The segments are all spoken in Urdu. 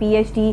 PhD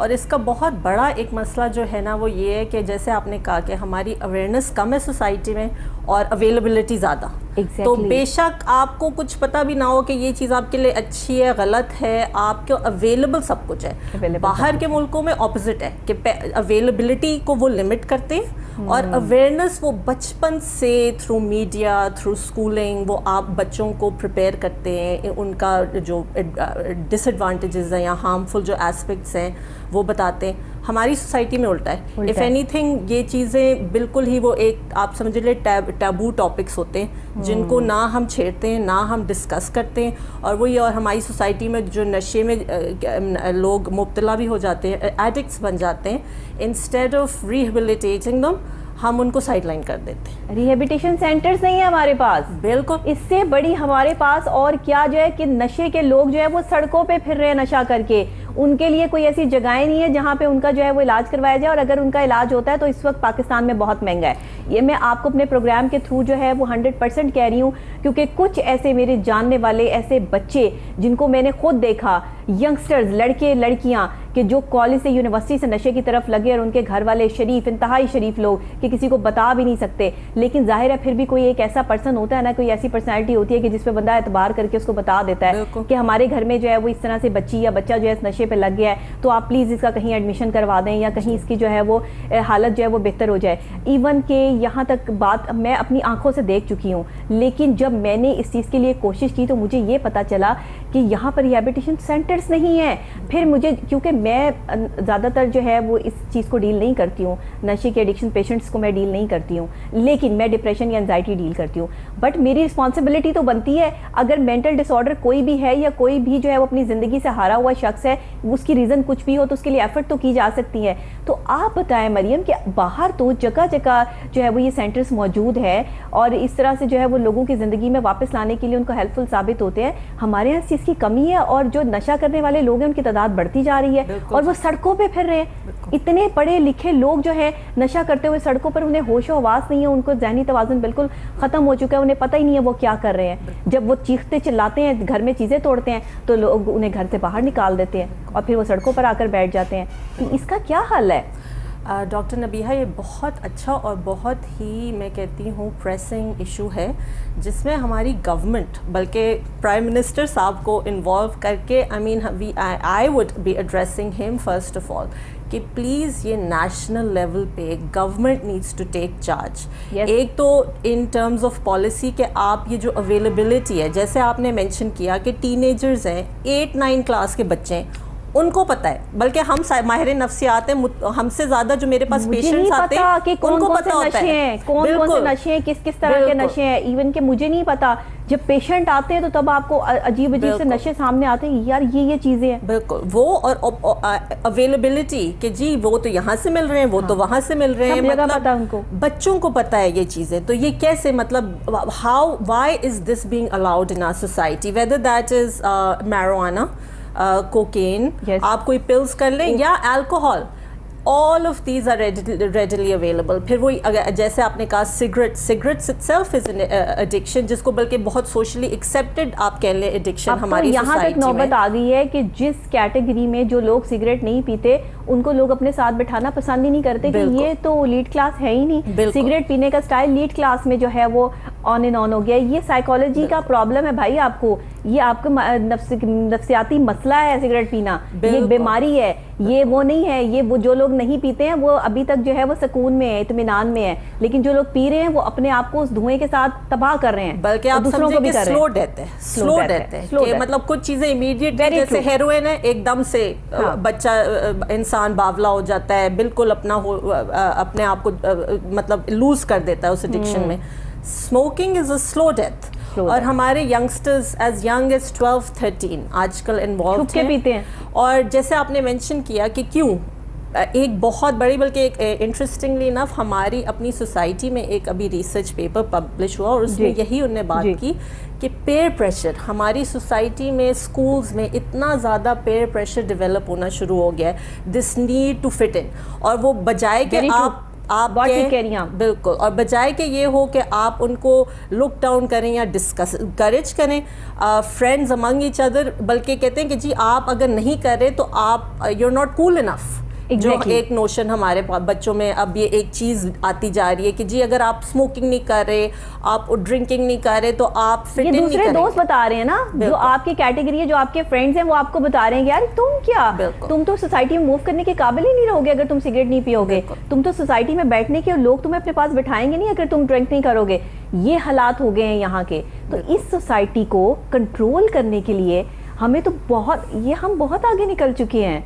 اور اس کا بہت بڑا ایک مسئلہ جو ہے نا وہ یہ ہے کہ جیسے آپ نے کہا کہ ہماری اویئرنیس کم ہے سوسائٹی میں اور اویلیبلٹی زیادہ. تو بے شک آپ کو کچھ پتہ بھی نہ ہو کہ یہ چیز آپ کے لیے اچھی ہے غلط ہے, آپ کے اویلیبل سب کچھ ہے. باہر کے ملکوں میں اپوزٹ ہے کہ اویلیبلٹی کو وہ لمٹ کرتے ہیں اور اویئرنیس وہ بچپن سے تھرو میڈیا تھرو اسکولنگ وہ آپ بچوں کو پریپیئر کرتے ہیں, ان کا جو ڈس ایڈوانٹیجز ہیں یا ہارمفل جو ایسپیکٹس ہیں وہ بتاتے ہیں. ہماری سوسائٹی میں الٹا ہے. اف اینی تھنگ یہ چیزیں بالکل ہی وہ ایک آپ سمجھ لیں ٹیبو ٹاپکس ہوتے ہیں جن کو نہ ہم چھیڑتے ہیں نہ ہم ڈسکس کرتے ہیں. اور وہی اور ہماری سوسائٹی میں جو نشے میں لوگ مبتلا بھی ہو جاتے ہیں, ایڈکٹس بن جاتے ہیں, انسٹیڈ آف ریہیبلیٹیٹنگ دم ہم ان کو سائڈ لائن کر دیتے ہیں. ریہیبلیٹیشن سینٹرز نہیں ہیں ہمارے پاس. بالکل. اس سے بڑی ہمارے پاس اور کیا جو ہے کہ نشے کے لوگ جو ہے وہ سڑکوں پہ پھر رہے ہیں نشہ کر کے. ان کے لیے کوئی ایسی جگہیں نہیں ہے جہاں پہ ان کا جو ہے وہ علاج کروایا جائے, اور اگر ان کا علاج ہوتا ہے تو اس وقت پاکستان میں بہت مہنگا ہے. یہ میں آپ کو اپنے پروگرام کے تھرو جو ہے وہ 100% کہہ رہی ہوں, کیونکہ کچھ ایسے میرے جاننے والے ایسے بچے جن کو میں نے خود دیکھا, ینگسٹرز لڑکے لڑکیاں کہ جو کالج سے یونیورسٹی سے نشے کی طرف لگے, اور ان کے گھر والے شریف انتہائی شریف لوگ کہ کسی کو بتا بھی نہیں سکتے. لیکن ظاہر ہے پھر بھی کوئی ایک ایسا پرسن ہوتا ہے نا, کوئی ایسی پرسنالٹی ہوتی ہے کہ جس پہ بندہ اعتبار کر کے اس کو بتا دیتا ہے کہ ہمارے گھر میں جو ہے وہ اس طرح سے بچی یا بچہ جو ہے اس نشے پہ لگ گیا ہے, تو آپ پلیز اس کا کہیں ایڈمیشن کروا دیں یا کہیں اس کی جو ہے وہ حالت جو ہے وہ بہتر ہو جائے. ایون کہ یہاں تک بات میں اپنی آنکھوں سے دیکھ چکی ہوں, لیکن جب میں نے اس چیز کے لیے کوشش کی تو مجھے یہ پتا چلا کہ یہاں پر ریہیبلیٹیشن سینٹرز نہیں ہیں. پھر مجھے, کیونکہ میں زیادہ تر جو ہے وہ اس چیز کو ڈیل نہیں کرتی ہوں, نشے کے ایڈکشن پیشنٹس کو میں ڈیل نہیں کرتی ہوں, لیکن میں ڈپریشن یا انزائٹی ڈیل کرتی ہوں. بٹ میری رسپانسبلٹی تو بنتی ہے, اگر مینٹل ڈس آرڈر کوئی بھی ہے یا کوئی بھی جو ہے وہ اپنی زندگی سے ہارا ہوا شخص ہے, اس کی ریزن کچھ بھی ہو تو اس کے لیے ایفرٹ تو کی جا سکتی ہے. تو آپ بتائیں مریم کہ باہر تو جگہ جگہ جو ہے وہ یہ سینٹرز موجود ہے اور اس طرح سے جو ہے وہ لوگوں کی زندگی میں واپس لانے کے لیے ان کو ہیلپ فل ثابت ہوتے ہیں. ہمارے یہاں اس چیز کی کمی ہے, اور جو نشہ کرنے والے لوگ ہیں ان کی تعداد بڑھتی جا رہی ہے اور وہ سڑکوں پہ پھر رہے ہیں. اتنے پڑھے لکھے لوگ جو ہے نشہ کرتے ہوئے سڑکوں پر, انہیں ہوش و حواس نہیں ہے, ان کو ذہنی توازن بالکل ختم ہو چکا ہے, انہیں پتہ ہی نہیں ہے وہ کیا کر رہے ہیں. جب وہ چیختے چلاتے ہیں, گھر میں چیزیں توڑتے ہیں, تو لوگ انہیں گھر سے باہر نکال دیتے ہیں اور پھر وہ سڑکوں پر آ کر بیٹھ جاتے ہیں. اس کا کیا حل ہے؟ ڈاکٹر نبیہہ, یہ بہت اچھا اور بہت ہی میں کہتی ہوں پریسنگ ایشو ہے, جس میں ہماری گورنمنٹ بلکہ پرائم منسٹر صاحب کو انوالو کر کے آئی وڈ بی ایڈریسنگ ہم فرسٹ آف آل کہ پلیز یہ نیشنل لیول پہ government needs to take charge. ایک تو ان ٹرمز آف پالیسی کہ آپ یہ جو اویلیبلٹی ہے, جیسے آپ نے مینشن کیا کہ ٹین ایجرز ہیں, 8-9 کلاس کے بچے ہیں, ان کو پتہ ہے, بلکہ ہم ماہر نفسیات ہیں, ہم سے زیادہ جو میرے پاس پیشنٹس آتے ہیں ان کو پتہ ہوتا ہے کون کون سے نشے ہیں, کس طرح کے نشے ہیں. ایون کہ مجھے نہیں پتا, جب پیشنٹ آتے ہیں تو تب آپ کو عجیب عجیب سے نشے سامنے آتے ہیں, یار یہ چیزیں ہیں. بالکل, وہ اور اویلیبلٹی کہ جی وہ تو یہاں سے مل رہے ہیں, وہ تو وہاں سے مل رہے ہیں, مطلب ان کو بچوں کو پتہ ہے یہ چیزیں. تو یہ کیسے, مطلب why is this being allowed in our society, whether that is marijuana, cocaine, آپ کوئی پلز کر لیں یا alcohol, all of these are readily available. پھر وہی جیسے آپ نے کہا cigarettes itself is an addiction, جس کو بلکہ بہت socially accepted آپ کہہ لیں addiction ہماری یہاں تک نوبت آ گئی ہے کہ جس کیٹیگری میں جو لوگ سگریٹ نہیں پیتے ان کو لوگ اپنے ساتھ بٹھانا پسند ہی نہیں کرتے کہ یہ تو لیڈ کلاس ہے ہی نہیں. سگریٹ پینے کا سٹائل لیڈ کلاس میں جو ہے وہ آن اینڈ آن ہو گیا. یہ سائیکالوجی کا پرابلم ہے بھائی, آپ کو یہ آپ کا نفسیاتی مسئلہ ہے سگریٹ پینا, یہ بیماری ہے, یہ وہ نہیں ہے. یہ وہ جو لوگ نہیں پیتے ہیں وہ ابھی تک جو ہے وہ سکون میں ہے, اطمینان میں ہے, لیکن جو لوگ پی رہے ہیں وہ اپنے آپ کو اس دھوئیں کے ساتھ تباہ کر رہے ہیں, بلکہ آپ دوسروں کو بھی کر رہے ہیں. سلو ڈیتھ ہے کہ مطلب کچھ چیزیں امیڈیٹ, جیسے ہیروئن ہے, ایک دم سے بچہ انسان باولا ہو جاتا ہے, بالکل اپنے آپ کو مطلب لوز کر دیتا ہے اس ایڈکشن میں. Smoking is a slow death, اور ہمارے ینگسٹرز ایز ینگ ایز 12-13 آج کل انوالوڈ ہیں. اور جیسے آپ نے مینشن کیا کہ کیوں, ایک بہت بڑی, بلکہ ایک انٹرسٹنگلی انف ہماری اپنی سوسائٹی میں ایک ابھی ریسرچ پیپر پبلش ہوا, اور اس میں یہی انہوں نے بات کی کہ پیئر پریشر ہماری سوسائٹی میں, اسکولز میں اتنا زیادہ پیئر پریشر ڈیولپ ہونا شروع ہو گیا ہے, دس نیڈ ٹو فٹ ان. اور وہ بجائے کہ آپ بہت ٹھیک کہہ رہی ہیں بالکل, اور بجائے کہ یہ ہو کہ آپ ان کو لک ڈاؤن کریں یا ڈسکریج کریں فرینڈز امنگ ایچ ادر, بلکہ کہتے ہیں کہ جی آپ اگر نہیں کر رہے تو آپ یو آر ناٹ کول انف. جو ایک نوشن ہمارے بچوں میں اب یہ ایک چیز آتی جا رہی ہے کہ جی اگر آپ اسموکنگ نہیں کر رہے, آپ ڈرنکنگ نہیں کر رہے تو آپ فٹ ان نہیں کریں. دوسرے دوست بتا رہے ہیں نا, جو آپ کی کیٹیگری ہے, جو آپ کے فرینڈز ہیں, وہ آپ کو بتا رہے ہیں کہ یار تم کیا, تم تو سوسائٹی میں موو کرنے کے قابل ہی نہیں رہو گے اگر تم سگریٹ نہیں پیو گے, تم تو سوسائٹی میں بیٹھنے کے لوگ تمہیں اپنے پاس بٹھائیں گے نہیں اگر تم ڈرنک نہیں کرو گے. یہ حالات ہو گئے ہیں یہاں کے. تو اس سوسائٹی کو کنٹرول کرنے کے لیے ہمیں تو ہم بہت آگے نکل چکے ہیں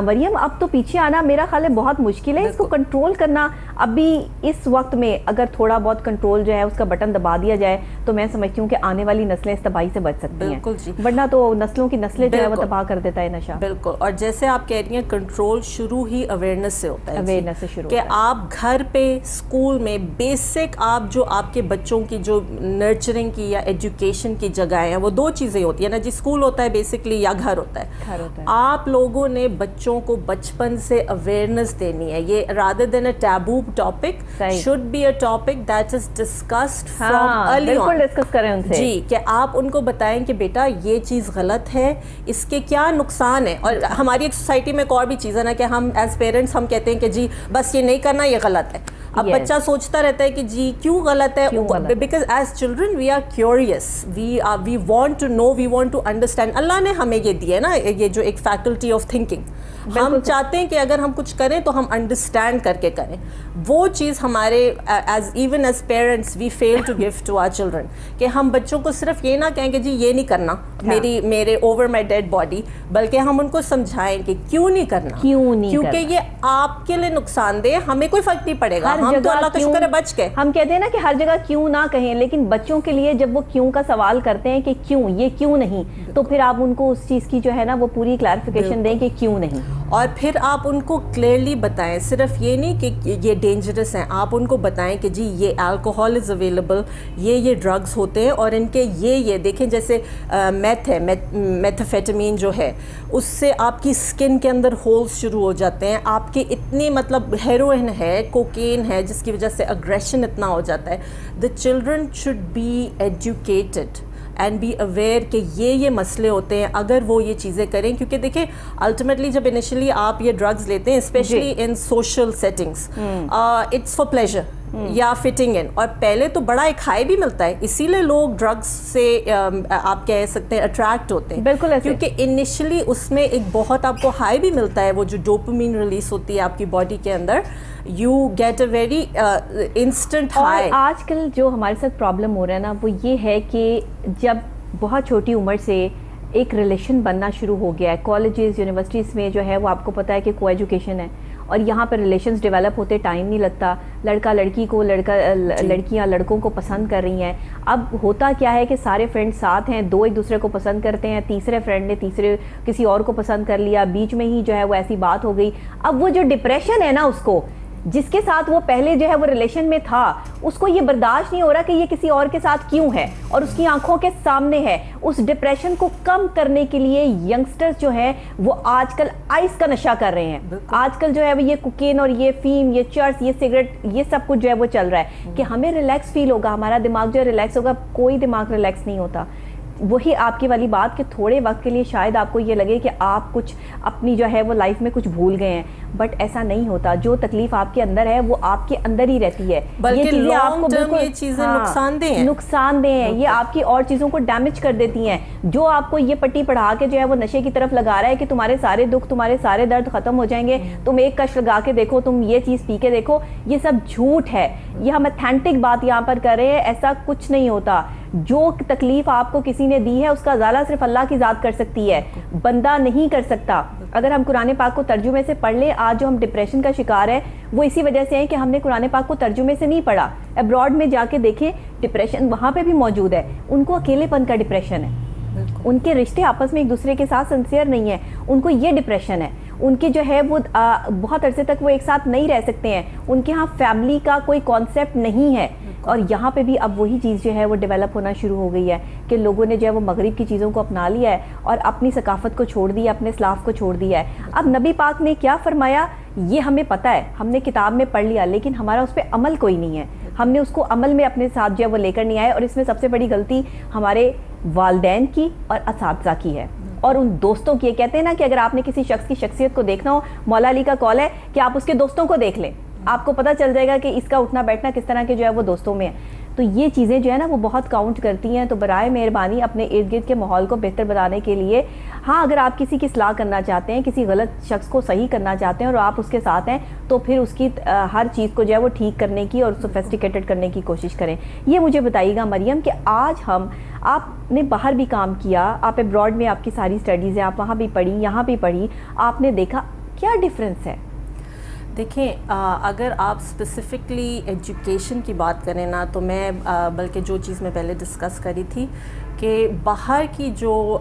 مریم. اب تو پیچھے آنا میرا خیال ہے بہت مشکل ہے. اس کو کنٹرول کرنا ابھی اس وقت میں اگر تھوڑا بہت کنٹرول جو ہے اس کا بٹن دبا دیا جائے تو میں سمجھتی ہوں کہ آنے والی نسلیں اس تباہی سے بچ سکتی ہیں, ورنہ تو نسلوں کی نسلیں جو ہے وہ تباہ کر دیتا ہے نشہ. بالکل, اور جیسے آپ کہہ رہی ہیں کنٹرول شروع ہی اویئرنیس سے ہوتا ہے. اویئرنیس سے شروع کہ آپ گھر پہ, اسکول میں بیسک آپ جو آپ کے بچوں کی جو نرچرنگ کی یا ایجوکیشن کی جگہیں ہیں وہ دو چیزیں ہوتی ہیں نا جی, اسکول ہوتا ہے بیسکلی یا گھر ہوتا ہے. آپ لوگوں نے بچوں کو بچپن سے اویئرنیس دینی ہے. یہ rather than a taboo topic should be a topic that is discussed from early on. بالکل ڈسکس کریں ان سے جی, کہ آپ ان کو بتائیں کہ بیٹا یہ چیز غلط ہے, اس کے کیا نقصان ہے. اور ہماری ایک سوسائٹی میں ایک اور بھی چیز ہے نا کہ ہم ایز پیرنٹس ہم کہتے ہیں کہ جی بس یہ نہیں کرنا, یہ غلط ہے. اب بچہ سوچتا رہتا ہے کہ جی کیوں غلط ہے, because as children we are curious, we want to know, we want to understand. اللہ نے ہمیں یہ دیا ہے نا, یہ جو ایک فیکلٹی آف تھنکنگ, ہم چاہتے ہیں کہ اگر ہم کچھ کریں تو ہم انڈرسٹینڈ کر کے کریں. وہ چیز ہمارے even as parents we feel to give to our children, کہ ہم بچوں کو صرف یہ نہ کہیں کہ جی یہ نہیں کرنا میرے اوور مائی ڈیڈ باڈی, بلکہ ہم ان کو سمجھائیں کہ کیوں نہیں کرنا, کیونکہ یہ آپ کے لیے نقصان دہ, ہمیں کوئی فرق نہیں پڑے گا, ہم تو اللہ کا شکر ہے بچ گئے. ہم کہتے ہیں نا کہ ہر جگہ کیوں نہ کہیں, لیکن بچوں کے لیے جب وہ کیوں کا سوال کرتے ہیں کہ کیوں, یہ کیوں نہیں, تو پھر آپ ان کو اس چیز کی جو ہے نا وہ پوری کلیریفیکیشن دیں کہ کیوں نہیں, اور پھر آپ ان کو کلیئرلی بتائیں. صرف یہ نہیں کہ یہ ڈینجرس ہیں, آپ ان کو بتائیں کہ جی یہ الکوہول از اویلیبل, یہ ڈرگس ہوتے ہیں, اور ان کے یہ دیکھیں جیسے میتھ ہے, میتھفیٹامین جو ہے, اس سے آپ کی اسکن کے اندر ہولز شروع ہو جاتے ہیں. آپ کے اتنی مطلب ہیروئن ہے, کوکین ہے, جس کی وجہ سے اگریشن اتنا ہو جاتا ہے. The children should be educated and be aware کہ یہ مسئلے ہوتے ہیں اگر وہ یہ چیزیں کریں. کیونکہ دیکھیں الٹیمیٹلی جب انیشلی آپ یہ ڈرگز لیتے ہیں, especially in social settings, it's for pleasure یا فٹنگ ان, اور پہلے تو بڑا ایک ہائی بھی ملتا ہے, اسی لیے لوگ ڈرگس سے آپ کہہ سکتے ہیں اٹریکٹ ہوتے ہیں. بالکل, کیونکہ انیشلی اس میں ایک بہت آپ کو ہائی بھی ملتا ہے, وہ جو ڈوپامین ریلیز ہوتی ہے آپ کی باڈی کے اندر, you get a very instant high. آج کل جو ہمارے ساتھ پرابلم ہو رہا ہے نا وہ یہ ہے کہ جب بہت چھوٹی عمر سے ایک ریلیشن بننا شروع ہو گیا ہے, کالجز یونیورسٹیز میں جو ہے وہ آپ کو پتہ ہے کہ کو ایجوکیشن ہے, اور یہاں پہ ریلیشنز ڈیولپ ہوتے ٹائم نہیں لگتا, لڑکا لڑکی کو, لڑکیاں لڑکوں کو پسند کر رہی ہیں. اب ہوتا کیا ہے کہ سارے فرینڈ ساتھ ہیں, دو ایک دوسرے کو پسند کرتے ہیں, تیسرے فرینڈ نے تیسرے کسی اور کو پسند کر لیا, بیچ میں ہی جو ہے وہ ایسی بات ہو گئی. اب وہ جو ڈپریشن ہے نا, اس کو جس کے ساتھ وہ پہلے جو ہے وہ ریلیشن میں تھا, اس کو یہ برداشت نہیں ہو رہا کہ یہ کسی اور کے ساتھ کیوں ہے, اور اس کی آنکھوں کے سامنے ہے. اس ڈپریشن کو کم کرنے کے لیے ینگسٹرز جو ہے وہ آج کل آئس کا نشہ کر رہے ہیں. آج کل جو ہے وہ یہ کوکین اور یہ فیم, یہ چرس, یہ سگریٹ, یہ سب کچھ جو ہے وہ چل رہا ہے کہ ہمیں ریلیکس فیل ہوگا, ہمارا دماغ جو ہے ریلیکس ہوگا. کوئی دماغ ریلیکس نہیں ہوتا. وہی آپ کی والی بات کہ تھوڑے وقت کے لیے شاید آپ کو یہ لگے کہ آپ کچھ اپنی جو ہے وہ لائف میں کچھ بھول گئے ہیں, بٹ ایسا نہیں ہوتا. جو تکلیف آپ کے اندر ہے وہ آپ کے اندر ہی رہتی ہے. یہ چیزیں آپ کو بالکل نقصان دہ ہیں, یہ آپ کی اور چیزوں کو ڈیمیج کر دیتی ہیں. جو آپ کو یہ پٹی پڑھا کے جو ہے وہ نشے کی طرف لگا رہا ہے کہ تمہارے سارے دکھ, تمہارے سارے درد ختم ہو جائیں گے, تم ایک کش لگا کے دیکھو, تم یہ چیز پی کے دیکھو, یہ سب جھوٹ ہے. یہ ہم اتھینٹک بات یہاں پر کر رہے ہیں, ایسا کچھ نہیں ہوتا. جو تکلیف آپ کو کسی نے دی ہے اس کا ازالہ صرف اللہ کی ذات کر سکتی ہے, بندہ نہیں کر سکتا. اگر ہم قرآن پاک کو ترجمے سے پڑھ لیں, آج جو ہم ڈپریشن کا شکار ہے وہ اسی وجہ سے ہے کہ ہم نے قرآن پاک کو ترجمے سے نہیں پڑھا. ابراڈ میں جا کے دیکھیں ڈپریشن وہاں پہ بھی موجود ہے, ان کو اکیلے پن کا ڈپریشن ہے, ان کے رشتے آپس میں ایک دوسرے کے ساتھ سنسیئر نہیں ہیں, ان کو یہ ڈپریشن ہے. ان کے جو ہے وہ بہت عرصے تک وہ ایک ساتھ نہیں رہ سکتے ہیں, ان کے ہاں فیملی کا کوئی کانسیپٹ نہیں ہے. اور یہاں پہ بھی اب وہی چیز جو ہے وہ ڈیولپ ہونا شروع ہو گئی ہے کہ لوگوں نے جو ہے وہ مغرب کی چیزوں کو اپنا لیا ہے اور اپنی ثقافت کو چھوڑ دیا, اپنے اسلاف کو چھوڑ دیا ہے. اب نبی پاک نے کیا فرمایا یہ ہمیں پتہ ہے, ہم نے کتاب میں پڑھ لیا, لیکن ہمارا اس پہ عمل کوئی نہیں ہے. ہم نے اس کو عمل میں اپنے ساتھ جو ہے وہ لے کر نہیں آئے, اور اس میں سب سے بڑی غلطی ہمارے والدین کی اور اساتذہ کی ہے اور ان دوستوں کی. کہتے ہیں نا کہ اگر آپ نے کسی شخص کی شخصیت کو دیکھنا ہو, مولا علی کا قول ہے کہ آپ اس کے دوستوں کو دیکھ لیں, آپ کو پتہ چل جائے گا کہ اس کا اٹھنا بیٹھنا کس طرح کے جو ہے وہ دوستوں میں ہے. تو یہ چیزیں جو ہے نا وہ بہت کاؤنٹ کرتی ہیں. تو برائے مہربانی اپنے ارد گرد کے ماحول کو بہتر بنانے کے لیے, ہاں اگر آپ کسی کی اصلاح کرنا چاہتے ہیں, کسی غلط شخص کو صحیح کرنا چاہتے ہیں اور آپ اس کے ساتھ ہیں, تو پھر اس کی ہر چیز کو جو ہے وہ ٹھیک کرنے کی اور سوفیسٹیکیٹڈ کرنے کی کوشش کریں. یہ مجھے بتائیے گا مریم کہ آج آپ نے باہر بھی کام کیا, آپ ابراڈ میں آپ کی ساری اسٹڈیز ہیں, آپ وہاں بھی پڑھی یہاں بھی پڑھی, آپ نے دیکھا کیا ڈفرینس ہے؟ دیکھیں اگر آپ اسپیسیفکلی ایجوکیشن کی بات کریں نا, تو میں بلکہ جو چیز میں پہلے ڈسکس کری تھی کہ باہر کی جو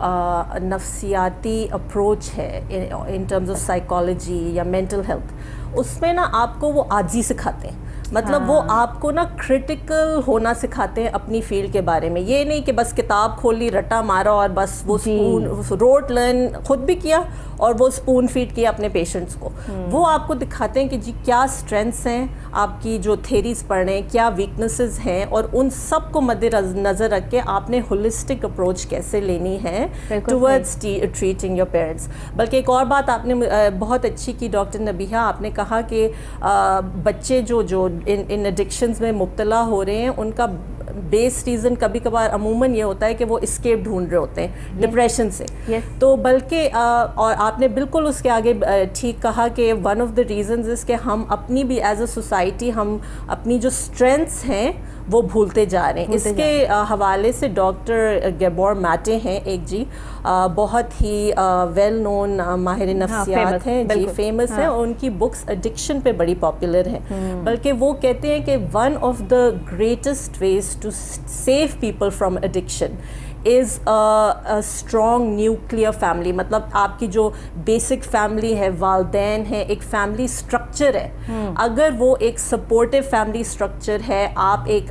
نفسیاتی اپروچ ہے ان ٹرمز آف سائیکالوجی یا مینٹل ہیلتھ, اس میں نا آپ کو وہ عاجزی سکھاتے ہیں. مطلب وہ آپ کو نا کرٹیکل ہونا سکھاتے ہیں اپنی فیلڈ کے بارے میں. یہ نہیں کہ بس کتاب کھولی رٹا مارا اور بس وہ روٹ لرن خود بھی کیا اور وہ اسپون فیڈ کیا اپنے پیشنٹس کو. وہ آپ کو دکھاتے ہیں کہ جی کیا اسٹرینتھس ہیں آپ کی جو تھیریز پڑھ رہے ہیں, کیا ویکنیسز ہیں, اور ان سب کو مد نظر رکھ کے آپ نے ہولسٹک اپروچ کیسے لینی ہے ٹورڈز ٹریٹنگ یور پیرنٹس. بلکہ ایک اور بات آپ نے بہت اچھی کی ڈاکٹر نبیہہ, آپ نے کہا کہ بچے جو ان ایڈکشنز میں مبتلا ہو رہے ہیں, ان کا بیس ریزن کبھی کبھار عموماً یہ ہوتا ہے کہ وہ اسکیپ ڈھونڈ رہے ہوتے ہیں ڈپریشن سے. تو بلکہ اور آپ نے بالکل اس کے آگے ٹھیک کہا کہ ون آف دا ریزنز اس کہ ہم اپنی بھی ایز اے سوسائٹی ہم اپنی جو اسٹرینتھس ہیں وہ بھولتے جا رہے ہیں. اس کے حوالے سے ڈاکٹر گیبور میٹے ہیں ایک جی, بہت ہی ویل نون ماہر نفسیات ہیں جی, فیمس ہیں, اور ان کی بکس ایڈکشن پہ بڑی پاپولر ہیں. بلکہ وہ کہتے ہیں کہ one of the greatest ways to save people from addiction is strong nuclear family. مطلب آپ کی جو بیسک فیملی ہے, والدین ہیں, ایک فیملی اسٹرکچر ہے. اگر وہ ایک سپورٹیو فیملی اسٹرکچر ہے, آپ ایک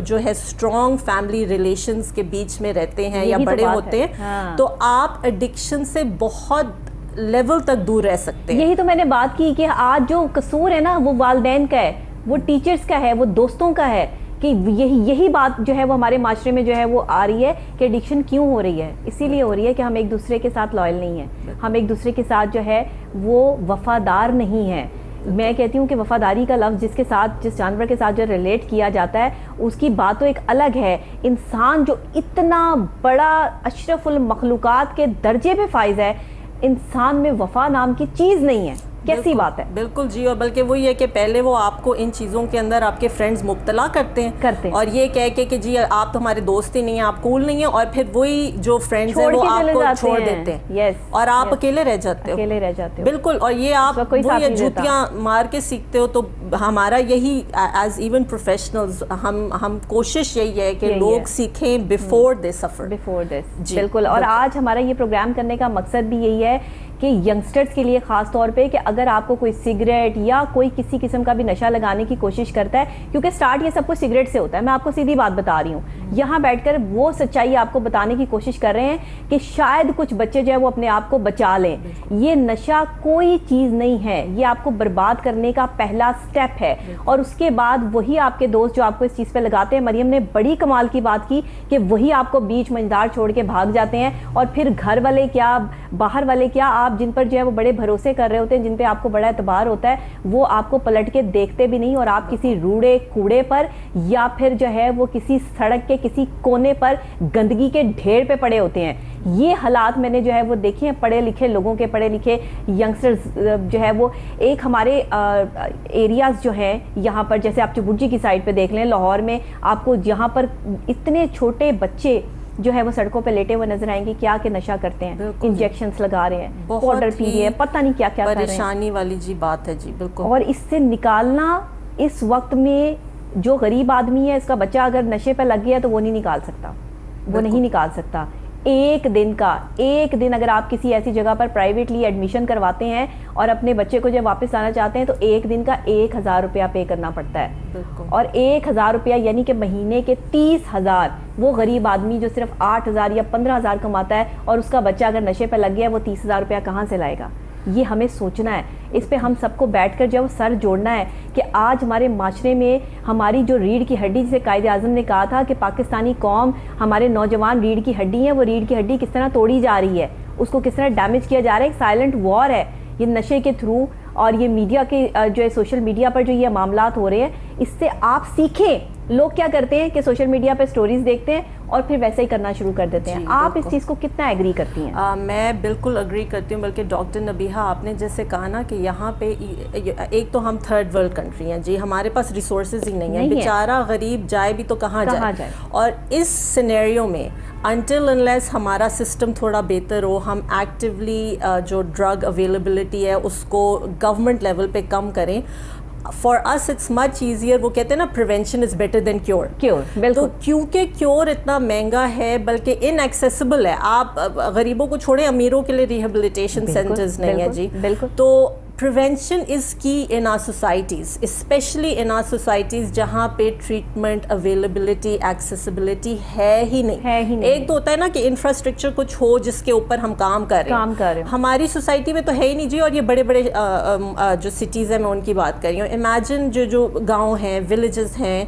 جو ہے اسٹرانگ فیملی ریلیشنز کے بیچ میں رہتے ہیں یا بڑے ہوتے ہیں, تو آپ ایڈکشن سے بہت لیول تک دور رہ سکتے ہیں. یہی تو میں نے بات کی کہ آج جو قصور ہے نا وہ والدین کا ہے, وہ ٹیچرز کا ہے, وہ دوستوں کا ہے, کہ یہی بات جو ہے وہ ہمارے معاشرے میں جو ہے وہ آ رہی ہے کہ ایڈکشن کیوں ہو رہی ہے. اسی لیے ہو رہی ہے کہ ہم ایک دوسرے کے ساتھ لائل نہیں ہیں, ہم ایک دوسرے کے ساتھ جو ہے وہ وفادار نہیں ہیں. میں کہتی ہوں کہ وفاداری کا لفظ جس جانور کے ساتھ جو ریلیٹ کیا جاتا ہے اس کی بات تو ایک الگ ہے. انسان جو اتنا بڑا اشرف المخلوقات کے درجے پہ فائز ہے, انسان میں وفا نام کی چیز نہیں ہے. کیسی بات ہے؟ بالکل جی. اور بلکہ وہی ہے کہ پہلے وہ آپ کو ان چیزوں کے اندر آپ کے فرینڈز مبتلا کرتے ہیں اور یہ کہہ کے کہ جی آپ تو ہمارے دوست ہی نہیں ہیں, آپ کول نہیں ہیں, اور پھر وہی جو فرینڈز ہیں وہ آپ کو چھوڑ دیتے ہیں اور آپ اکیلے رہ جاتے ہو. بالکل. اور یہ آپ وہی جوتیاں مار کے سیکھتے ہو. تو ہمارا یہی ایز ایون پروفیشنلز ہم کوشش یہی ہے کہ لوگ سیکھیں بفور دے سفر. بالکل. اور آج ہمارا یہ پروگرام کرنے کا مقصد بھی یہی ہے کہ ینگسٹرز کے لیے خاص طور پہ کہ اگر آپ کو کوئی سگریٹ یا کوئی کسی قسم کا بھی نشہ لگانے کی کوشش کرتا ہے, کیونکہ سٹارٹ یہ سب کچھ سگریٹ سے ہوتا ہے, میں آپ کو سیدھی بات بتا رہی ہوں, یہاں بیٹھ کر وہ سچائی آپ کو بتانے کی کوشش کر رہے ہیں کہ شاید کچھ بچے جو ہے وہ اپنے آپ کو بچا لیں. یہ نشہ کوئی چیز نہیں ہے, یہ آپ کو برباد کرنے کا پہلا سٹیپ ہے, اور اس کے بعد وہی آپ کے دوست جو آپ کو اس چیز پہ لگاتے ہیں. مریم نے بڑی کمال کی بات کی کہ وہی آپ کو بیچ منجدار چھوڑ کے بھاگ جاتے ہیں, اور پھر گھر والے کیا باہر والے کیا, آپ جن پر جو ہے وہ بڑے بھروسے کر رہے ہوتے ہیں, جن پہ آپ کو بڑا اعتبار ہوتا ہے, وہ آپ کو پلٹ کے دیکھتے بھی نہیں, اور آپ کسی روڑے کوڑے پر یا پھر جو ہے وہ کسی سڑک کے کسی کونے پر گندگی کے ڈھیر پہ پڑے ہوتے ہیں. یہ حالات میں نے جو ہے وہ دیکھے ہیں پڑھے لکھے لوگوں کے, پڑھے لکھے ینگسٹرز جو ہے وہ ایک ہمارے ایریاز جو ہیں یہاں پر, جیسے آپ چبرجی کی سائڈ پہ دیکھ لیں, لاہور میں آپ کو یہاں پر اتنے چھوٹے بچے جو ہے وہ سڑکوں پہ لیٹے ہوئے نظر آئیں گے, کیا کہ نشہ کرتے ہیں, انجیکشنز لگا رہے ہیں, پاؤڈر پی رہے ہیں, پتہ نہیں کیا کیا کر رہے ہیں. پریشانی والی جی بات ہے جی. بالکل. اور اس سے نکالنا اس وقت میں جو غریب آدمی ہے, اس کا بچہ اگر نشے پہ لگ گیا تو وہ نہیں نکال سکتا, وہ نہیں نکال سکتا. ایک دن اگر آپ کسی ایسی جگہ پر پرائیویٹلی ایڈمیشن کرواتے ہیں اور اپنے بچے کو جب واپس لانا چاہتے ہیں تو ایک دن کا 1,000 روپیہ پے کرنا پڑتا ہے. اور 1,000 روپیہ یعنی کہ مہینے کے 30,000. وہ غریب آدمی جو صرف 8,000 یا 15,000 کماتا ہے اور اس کا بچہ اگر نشے پہ لگ گیا وہ 30,000 روپیہ کہاں سے لائے گا؟ یہ ہمیں سوچنا ہے. اس پہ ہم سب کو بیٹھ کر جو سر جوڑنا ہے کہ آج ہمارے معاشرے میں ہماری جو ریڑھ کی ہڈی، جسے قائد اعظم نے کہا تھا کہ پاکستانی قوم، ہمارے نوجوان ریڑھ کی ہڈی ہیں، وہ ریڑھ کی ہڈی کس طرح توڑی جا رہی ہے، اس کو کس طرح ڈیمیج کیا جا رہا ہے. ایک سائلنٹ وار ہے یہ نشے کے تھرو، اور یہ میڈیا کے جو ہے سوشل میڈیا پر جو یہ معاملات ہو رہے ہیں، اس سے آپ سیکھیں. لوگ کیا کرتے ہیں کہ سوشل میڈیا پہ سٹوریز دیکھتے ہیں اور پھر ویسے ہی کرنا شروع کر دیتے ہیں. آپ اس چیز کو کتنا ایگری کرتی ہیں؟ میں بالکل اگری کرتی ہوں. بلکہ ڈاکٹر نبیہہ آپ نے جیسے کہا نا کہ یہاں پہ ایک تو ہم تھرڈ ورلڈ کنٹری ہیں جی، ہمارے پاس ریسورسز ہی نہیں ہیں. بیچارہ غریب جائے بھی تو کہاں جائے. اور اس سینیریو میں انٹل انلیس ہمارا سسٹم تھوڑا بہتر ہو، ہم ایکٹیولی جو ڈرگ اویلیبلٹی ہے اس کو گورنمنٹ لیول پہ کم کریں. For us it's much easier. وہ کہتے ہیں نا prevention is better than cure. تو کیونکہ کیور اتنا مہنگا ہے بلکہ ان ایکسیسیبل ہے. آپ غریبوں کو چھوڑیں، امیروں کے لیے ریہیبلیٹیشن سینٹرز نہیں ہیں جی. تو prevention is key in our societies, especially in our societies جہاں پہ ٹریٹمنٹ اویلیبلٹی ایکسیسیبلٹی ہے ہی نہیں. ایک تو ہوتا ہے نا کہ انفراسٹرکچر کچھ ہو جس کے اوپر ہم کام کر رہے ہیں. ہماری سوسائٹی میں تو ہے ہی نہیں جی. اور یہ بڑے بڑے جو سٹیز ہیں، میں ان کی بات کر رہی ہوں. امیجن جو گاؤں ہیں، ولیجز ہیں،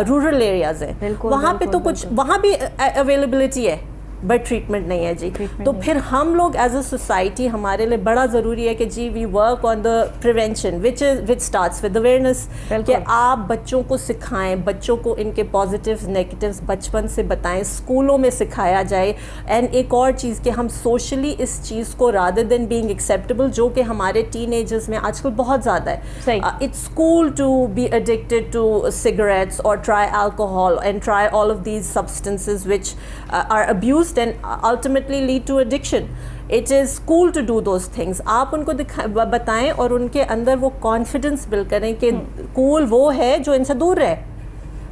رورل ایریاز ہیں، وہاں پہ تو کچھ، وہاں بھی اویلیبلٹی ہے بٹ ٹریٹمنٹ نہیں ہے جی. تو پھر ہم لوگ ایز اے سوسائٹی، ہمارے لیے بڑا ضروری ہے کہ جی we work on the prevention which starts with awareness. کہ آپ بچوں کو سکھائیں، بچوں کو ان کے پازیٹیوز نیگیٹیوز بچپن سے بتائیں، اسکولوں میں سکھایا جائے. اینڈ ایک اور چیز کہ ہم سوشلی اس چیز کو رادر دین بینگ ایکسیپٹیبل، جو کہ ہمارے ٹین ایجرز میں آج کل بہت زیادہ ہے. It's cool to be addicted to cigarettes اور try alcohol and try all of these substances which are abused and ultimately lead to addiction. It is cool to do those things. آپ ان کو بتائیں اور ان کے اندر وہ کانفیڈنس بلڈ کریں کہ cool وہ ہے جو ان سے دور رہے،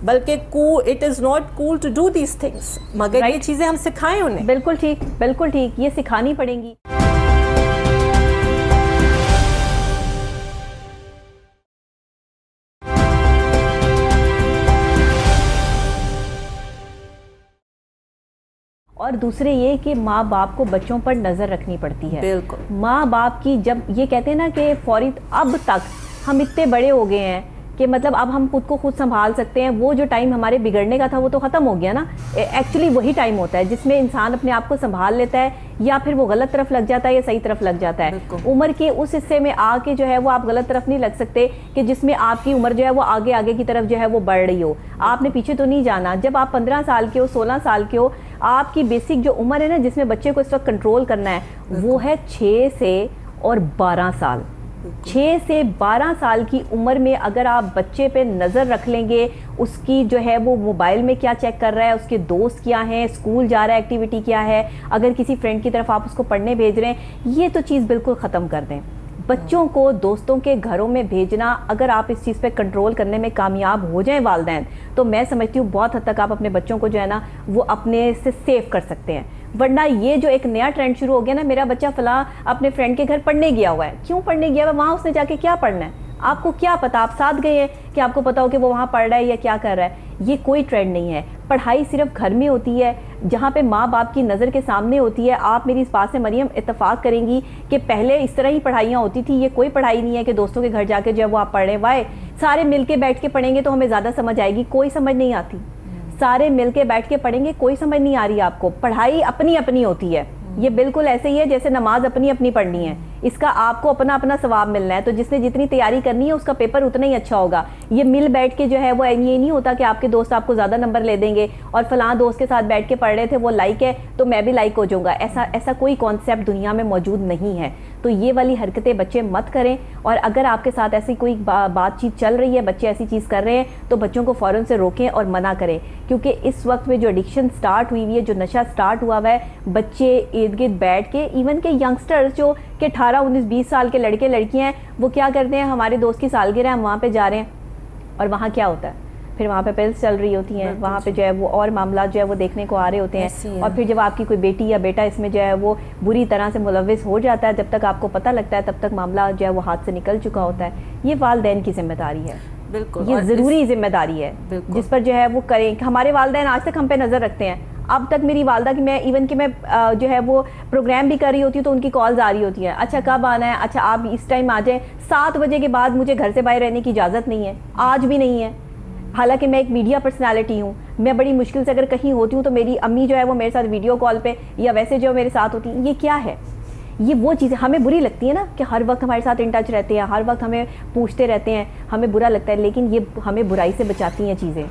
بلکہ it is not cool to do these things. مگر یہ چیزیں ہم سکھائیں انہیں. بالکل ٹھیک، یہ سکھانی پڑیں گی. اور دوسرے یہ کہ ماں باپ کو بچوں پر نظر رکھنی پڑتی ہے. بالکل. ماں باپ کی جب یہ کہتے ہیں نا کہ فوری، اب تک ہم اتنے بڑے ہو گئے ہیں کہ مطلب اب ہم خود کو خود سنبھال سکتے ہیں. وہ جو ٹائم ہمارے بگڑنے کا تھا وہ تو ختم ہو گیا نا. ایکچولی وہی ٹائم ہوتا ہے جس میں انسان اپنے آپ کو سنبھال لیتا ہے، یا پھر وہ غلط طرف لگ جاتا ہے یا صحیح طرف لگ جاتا ہے. عمر کے اس حصے میں آ کے جو ہے وہ آپ غلط طرف نہیں لگ سکتے کہ جس میں آپ کی عمر جو ہے وہ آگے کی طرف جو ہے وہ بڑھ رہی ہو. آپ نے پیچھے تو نہیں جانا. جب آپ 15 سال کے ہو، 16 سال کے ہو، آپ کی بیسک جو عمر ہے نا جس میں بچے کو اس وقت کنٹرول کرنا ہے وہ ہے 6 سے 12 سال. 6 سے 12 سال کی عمر میں اگر آپ بچے پہ نظر رکھ لیں گے، اس کی جو ہے وہ موبائل میں کیا چیک کر رہا ہے، اس کے دوست کیا ہیں، اسکول جا رہا ہے ایکٹیویٹی کیا ہے، اگر کسی فرینڈ کی طرف آپ اس کو پڑھنے بھیج رہے ہیں، یہ تو چیز بالکل ختم کر دیں. بچوں کو دوستوں کے گھروں میں بھیجنا، اگر آپ اس چیز پہ کنٹرول کرنے میں کامیاب ہو جائیں والدین، تو میں سمجھتی ہوں بہت حد تک آپ اپنے بچوں کو جو ہے نا وہ اپنے سے سیف کر سکتے ہیں. ورنہ یہ جو ایک نیا ٹرینڈ شروع ہو گیا نا، میرا بچہ فلاں اپنے فرینڈ کے گھر پڑھنے گیا ہوا ہے. کیوں پڑھنے گیا ہوا ہے؟ وہاں اس نے جا کے کیا پڑھنا ہے؟ آپ کو کیا پتا؟ آپ ساتھ گئے ہیں کہ آپ کو پتا ہو کہ وہ وہاں پڑھ رہا ہے یا کیا کر رہا ہے. یہ کوئی ٹرینڈ نہیں ہے. پڑھائی صرف گھر میں ہوتی ہے جہاں پہ ماں باپ کی نظر کے سامنے ہوتی ہے. آپ میری اس بات سے مریم اتفاق کریں گی کہ پہلے اس طرح ہی پڑھائیاں ہوتی تھی. یہ کوئی پڑھائی نہیں ہے کہ دوستوں کے گھر جا کے جو ہے وہ آپ پڑھ رہے ہیں. وائے سارے مل کے بیٹھ کے پڑھیں گے تو ہمیں زیادہ سمجھ آئے گی. کوئی سمجھ نہیں آتی. سارے مل کے بیٹھ کے پڑھیں گے، کوئی سمجھ نہیں آ رہی آپ کو. پڑھائی اپنی اپنی ہوتی ہے. یہ بالکل ایسے ہی ہے جیسے نماز اپنی اپنی پڑھنی ہے. اس کا آپ کو اپنا اپنا ثواب ملنا ہے. تو جس نے جتنی تیاری کرنی ہے اس کا پیپر اتنا ہی اچھا ہوگا. یہ مل بیٹھ کے جو ہے وہ یہ نہیں ہوتا کہ آپ کے دوست آپ کو زیادہ نمبر لے دیں گے اور فلاں دوست کے ساتھ بیٹھ کے پڑھ رہے تھے وہ لائک ہے تو میں بھی لائک ہو جاؤں گا. ایسا کوئی کانسیپٹ دنیا میں موجود نہیں ہے. تو یہ والی حرکتیں بچے مت کریں. اور اگر آپ کے ساتھ ایسی کوئی بات چیت چل رہی ہے، بچے ایسی چیز کر رہے ہیں، تو بچوں کو فوراً سے روکیں اور منع کریں. کیونکہ اس وقت میں جو ایڈکشن سٹارٹ ہوئی ہوئی ہے، جو نشہ سٹارٹ ہوا ہوا ہے، بچے ارد گرد بیٹھ کے، ایون کہ ینگسٹرز جو کہ 18 19 20 سال کے لڑکے لڑکیاں ہیں، وہ کیا کرتے ہیں، ہمارے دوست کی سالگرہ ہے ہم وہاں پہ جا رہے ہیں، اور وہاں کیا ہوتا ہے، پھر وہاں پہ پلس چل رہی ہوتی ہیں, وہاں پہ جو ہے وہ اور معاملات جو ہے وہ دیکھنے کو آ رہے ہوتے ہیں, اور پھر جب آپ کی کوئی بیٹی یا بیٹا اس میں جو ہے وہ بری طرح سے ملوث ہو جاتا ہے, جب تک آپ کو پتہ لگتا ہے تب تک معاملہ جو ہے وہ ہاتھ سے نکل چکا ہوتا ہے. یہ والدین کی ذمہ داری ہے, بالکل یہ ضروری ذمہ داری ہے جس پر جو ہے وہ کریں. ہمارے والدین آج تک ہم پہ نظر رکھتے ہیں. اب تک میری والدہ کی میں ایون کہ میں جو ہے وہ پروگرام بھی کر رہی ہوتی ہوں تو ان کی کالز آ رہی ہوتی ہیں, اچھا کب آنا ہے, اچھا آپ اس ٹائم آ جائیں. 7 بجے کے بعد مجھے گھر سے باہر رہنے کی اجازت نہیں ہے, آج بھی نہیں ہے. حالانکہ میں ایک میڈیا پرسنالٹی ہوں, میں بڑی مشکل سے اگر کہیں ہوتی ہوں تو میری امی جو ہے وہ میرے ساتھ ویڈیو کال پہ یا ویسے جو میرے ساتھ ہوتی ہیں. یہ کیا ہے؟ یہ وہ چیزیں ہمیں بری لگتی ہیں نا کہ ہر وقت ہمارے ساتھ ان ٹچ رہتے ہیں, ہر وقت ہمیں پوچھتے رہتے ہیں, ہمیں برا لگتا ہے. لیکن یہ ہمیں برائی سے بچاتی ہیں چیزیں,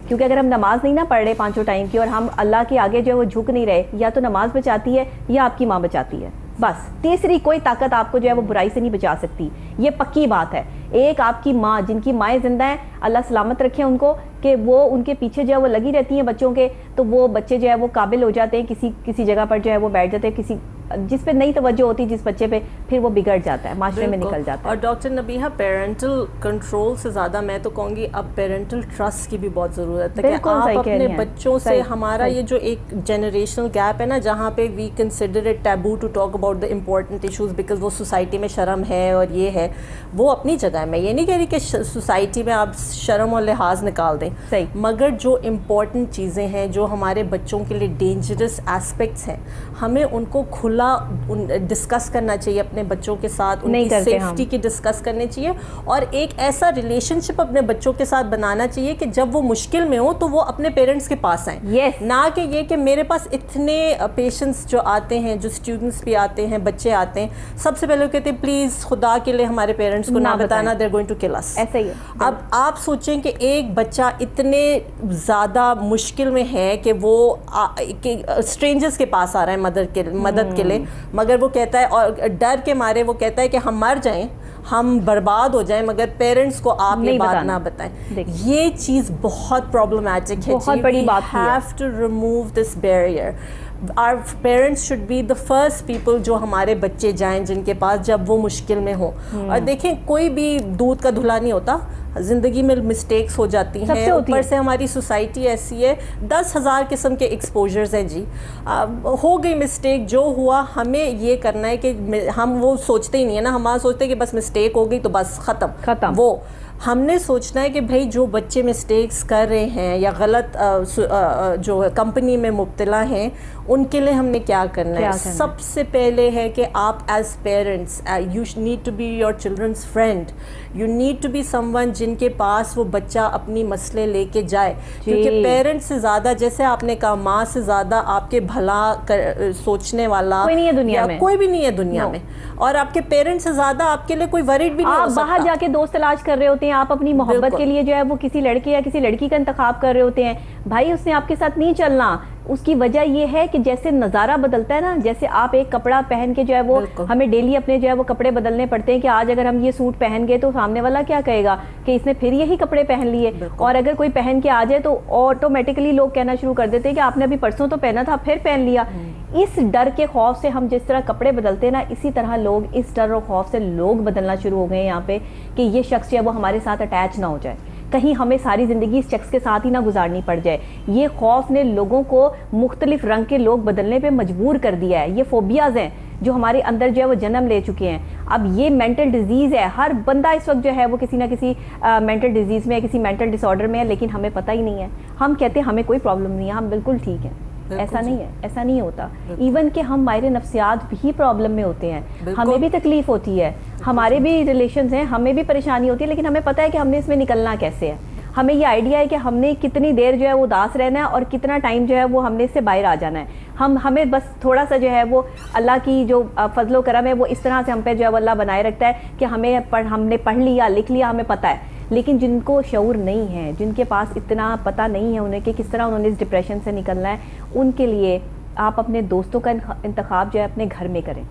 کیونکہ اگر ہم نماز نہیں نہ پڑھ رہے 5 ٹائم کی اور ہم اللہ کے آگے جو ہے وہ جھک نہیں رہے, یا تو نماز بچاتی ہے یا آپ کی ماں بچاتی ہے. بس تیسری کوئی طاقت آپ کو جو ہے وہ برائی سے نہیں بچا سکتی. یہ پکی بات ہے. ایک آپ کی ماں, جن کی مائیں زندہ ہیں, اللہ سلامت رکھے ان کو, کہ وہ ان کے پیچھے جو ہے وہ لگی رہتی ہیں بچوں کے, تو وہ بچے جو ہے وہ قابل ہو جاتے ہیں, کسی جگہ پر جو ہے وہ بیٹھ جاتے ہیں, کسی جس پہ نئی توجہ ہوتی ہے جس بچے پہ, پھر وہ بگڑ جاتا ہے, معاشرے میں نکل جاتا ہے. اور ڈاکٹر نبیہہ, پیرنٹل کنٹرول سے زیادہ میں تو کہوں گی اب پیرنٹل ٹرسٹ کی بھی بہت ضرورت ہے, کہ آپ اپنے بچوں سے, ہمارا یہ جو ایک جنریشنل گیپ ہے نا, جہاں پہ we consider it taboo to talk about the important issues because وہ سوسائٹی میں شرم ہے اور یہ ہے, وہ اپنی جگہ ہے. میں یہ نہیں کہہ رہی کہ سوسائٹی میں آپ شرم اور لحاظ نکال دیں, مگر جو امپورٹنٹ چیزیں ہیں, جو ہمارے بچوں کے لیے ڈینجرس ایسپیکٹس ہیں, ہمیں ان کو کھلا ڈسکس کرنا چاہیے اپنے بچوں کے ساتھ, ان کی سیفٹی کی ڈسکس کرنی چاہیے, اور ایک ایسا ریلیشن شپ اپنے بچوں کے ساتھ بنانا چاہیے کہ جب وہ مشکل میں ہوں تو وہ اپنے پیرنٹس کے پاس آئیں. نہ کہ یہ کہ میرے پاس اتنے پیشنٹس جو آتے ہیں, جو اسٹوڈنٹس بھی آتے ہیں, بچے آتے ہیں, سب سے پہلے کہتے ہیں پلیز خدا کے لیے ہمارے پیرنٹس کو نہ بتانا, they are going to kill اس. ایسا ہی ہے. اب آپ سوچیں کہ ایک بچہ اتنے زیادہ مشکل میں ہے کہ وہ اسٹرینجرس کے پاس آ رہا ہے مدد کے لیے, مگر وہ کہتا ہے, اور ڈر کے مارے وہ کہتا ہے کہ ہم مر جائیں, ہم برباد ہو جائیں, مگر پیرنٹس کو آپ یہ بات نہ بتائیں. یہ چیز بہت پرابلمٹک ہے. بہت بڑی بات ہے. We have to remove this barrier. Our parents should be the first people جو ہمارے بچے جائیں جن کے پاس جب وہ مشکل میں ہوں. اور دیکھیں کوئی بھی دودھ کا دھلا نہیں ہوتا, زندگی میں مسٹیکس ہو جاتی ہیں, اوپر سے ہماری سوسائٹی ایسی ہے, 10,000 قسم کے ایکسپوجرز ہیں. جی ہو گئی مسٹیک, جو ہوا, ہمیں یہ کرنا ہے کہ ہم وہ سوچتے ہی نہیں ہے نا, ہم سوچتے ہیں کہ بس مسٹیک ہو گئی تو بس ختم. وہ ہم نے سوچنا ہے کہ بھائی جو بچے مسٹیکس کر رہے ہیں یا غلط جو کمپنی میں مبتلا ہیں, ان کے لیے ہم نے کیا کرنا ہے. سب سے پہلے ہے کہ آپ as parents you need to be your children's friend, you need to be someone جن کے پاس وہ بچہ اپنی مسئلے لے کے جائے. کیونکہ پیرنٹس سے زیادہ, جیسے آپ نے کہا, ماں سے زیادہ آپ کے بھلا سوچنے والا کوئی نہیں ہے دنیا میں, کوئی بھی نہیں ہے دنیا میں. اور آپ کے پیرنٹس سے زیادہ آپ کے لیے کوئی ورڈ بھی نہیں ہو سکتا. آپ باہر جا کے دوست تلاش کر رہے ہوتے ہیں, آپ اپنی محبت کے لیے جو ہے وہ کسی لڑکے یا کسی لڑکی کا انتخاب کر رہے ہوتے ہیں, بھائی اس نے آپ کے ساتھ نہیں چلنا. اس کی وجہ یہ ہے کہ جیسے نظارہ بدلتا ہے نا, جیسے آپ ایک کپڑا پہن کے جو ہے وہ, ہمیں ڈیلی اپنے جو ہے وہ کپڑے بدلنے پڑتے ہیں کہ آج اگر ہم یہ سوٹ پہن گئے تو سامنے والا کیا کہے گا کہ اس نے پھر یہی کپڑے پہن لیے. اور اگر کوئی پہن کے آ جائے تو آٹومیٹکلی لوگ کہنا شروع کر دیتے ہیں کہ آپ نے ابھی پرسوں تو پہنا تھا پھر پہن لیا. اس ڈر کے خوف سے ہم جس طرح کپڑے بدلتے ہیں نا, اسی طرح لوگ اس ڈر اور خوف سے لوگ بدلنا شروع ہو گئے یہاں پہ, کہ یہ شخص جو ہے وہ ہمارے ساتھ اٹیچ نہ ہو جائے, کہیں ہمیں ساری زندگی اس شخص کے ساتھ ہی نہ گزارنی پڑ جائے. یہ خوف نے لوگوں کو مختلف رنگ کے لوگ بدلنے پہ مجبور کر دیا ہے. یہ فوبیاز ہیں جو ہمارے اندر جو ہے وہ جنم لے چکے ہیں. اب یہ مینٹل ڈیزیز ہے, ہر بندہ اس وقت جو ہے وہ کسی نہ کسی مینٹل ڈیزیز میں ہے, کسی مینٹل ڈس آرڈر میں ہے, لیکن ہمیں پتہ ہی نہیں ہے. ہم کہتے ہیں ہمیں کوئی پرابلم نہیں ہے, ہم بالکل ٹھیک ہیں. ایسا نہیں ہے, ایسا نہیں ہوتا. ایون کہ ہم ماہر نفسیات بھی پرابلم میں ہوتے ہیں, ہمیں بھی تکلیف ہوتی ہے, ہمارے بھی ریلیشنز ہیں, ہمیں بھی پریشانی ہوتی ہے, لیکن ہمیں پتہ ہے کہ ہم نے اس میں نکلنا کیسے ہے. ہمیں یہ آئیڈیا ہے کہ ہم نے کتنی دیر جو ہے وہ اداس رہنا ہے اور کتنا ٹائم جو ہے وہ ہم نے اس سے باہر آ جانا ہے. ہمیں بس تھوڑا سا جو ہے وہ اللہ کی جو فضل و کرم ہے وہ اس طرح سے ہم پہ جو ہے وہ اللہ بنائے رکھتا ہے کہ ہم نے پڑھ لیا, لکھ لیا, ہمیں پتہ ہے. لیکن جن کو شعور نہیں ہے, جن کے پاس اتنا پتہ نہیں ہے انہیں کہ کس طرح انہوں نے اس ڈپریشن سے نکلنا ہے, ان کے لیے آپ اپنے دوستوں کا انتخاب جو ہے اپنے گھر میں کریں,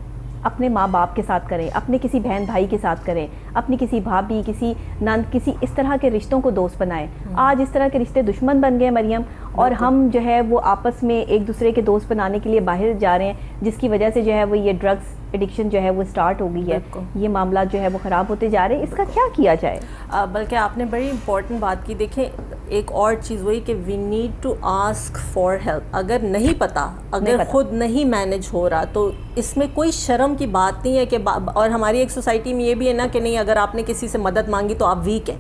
اپنے ماں باپ کے ساتھ کریں, اپنے کسی بہن بھائی کے ساتھ کریں, اپنی کسی بھابھی, کسی نند, کسی اس طرح کے رشتوں کو دوست بنائیں. آج اس طرح کے رشتے دشمن بن گئے مریم, اور ہم جو ہے وہ آپس میں ایک دوسرے کے دوست بنانے کے لیے باہر جا رہے ہیں، جس کی وجہ سے جو ہے وہ یہ ڈرگس ایڈکشن جو ہے وہ اسٹارٹ ہو گئی ہے، یہ معاملات جو ہے وہ خراب ہوتے جا رہے ہیں. اس کا کیا کیا جائے؟ بلکہ آپ نے بڑی امپورٹنٹ بات کی. دیکھیں ایک اور چیز وہی کہ we need to ask for help. اگر نہیں پتا، اگر خود نہیں مینج ہو رہا تو اس میں کوئی شرم کی بات نہیں ہے کہ اور ہماری ایک سوسائٹی میں یہ بھی ہے نا کہ نہیں اگر آپ نے کسی سے مدد مانگی تو آپ ویک ہیں.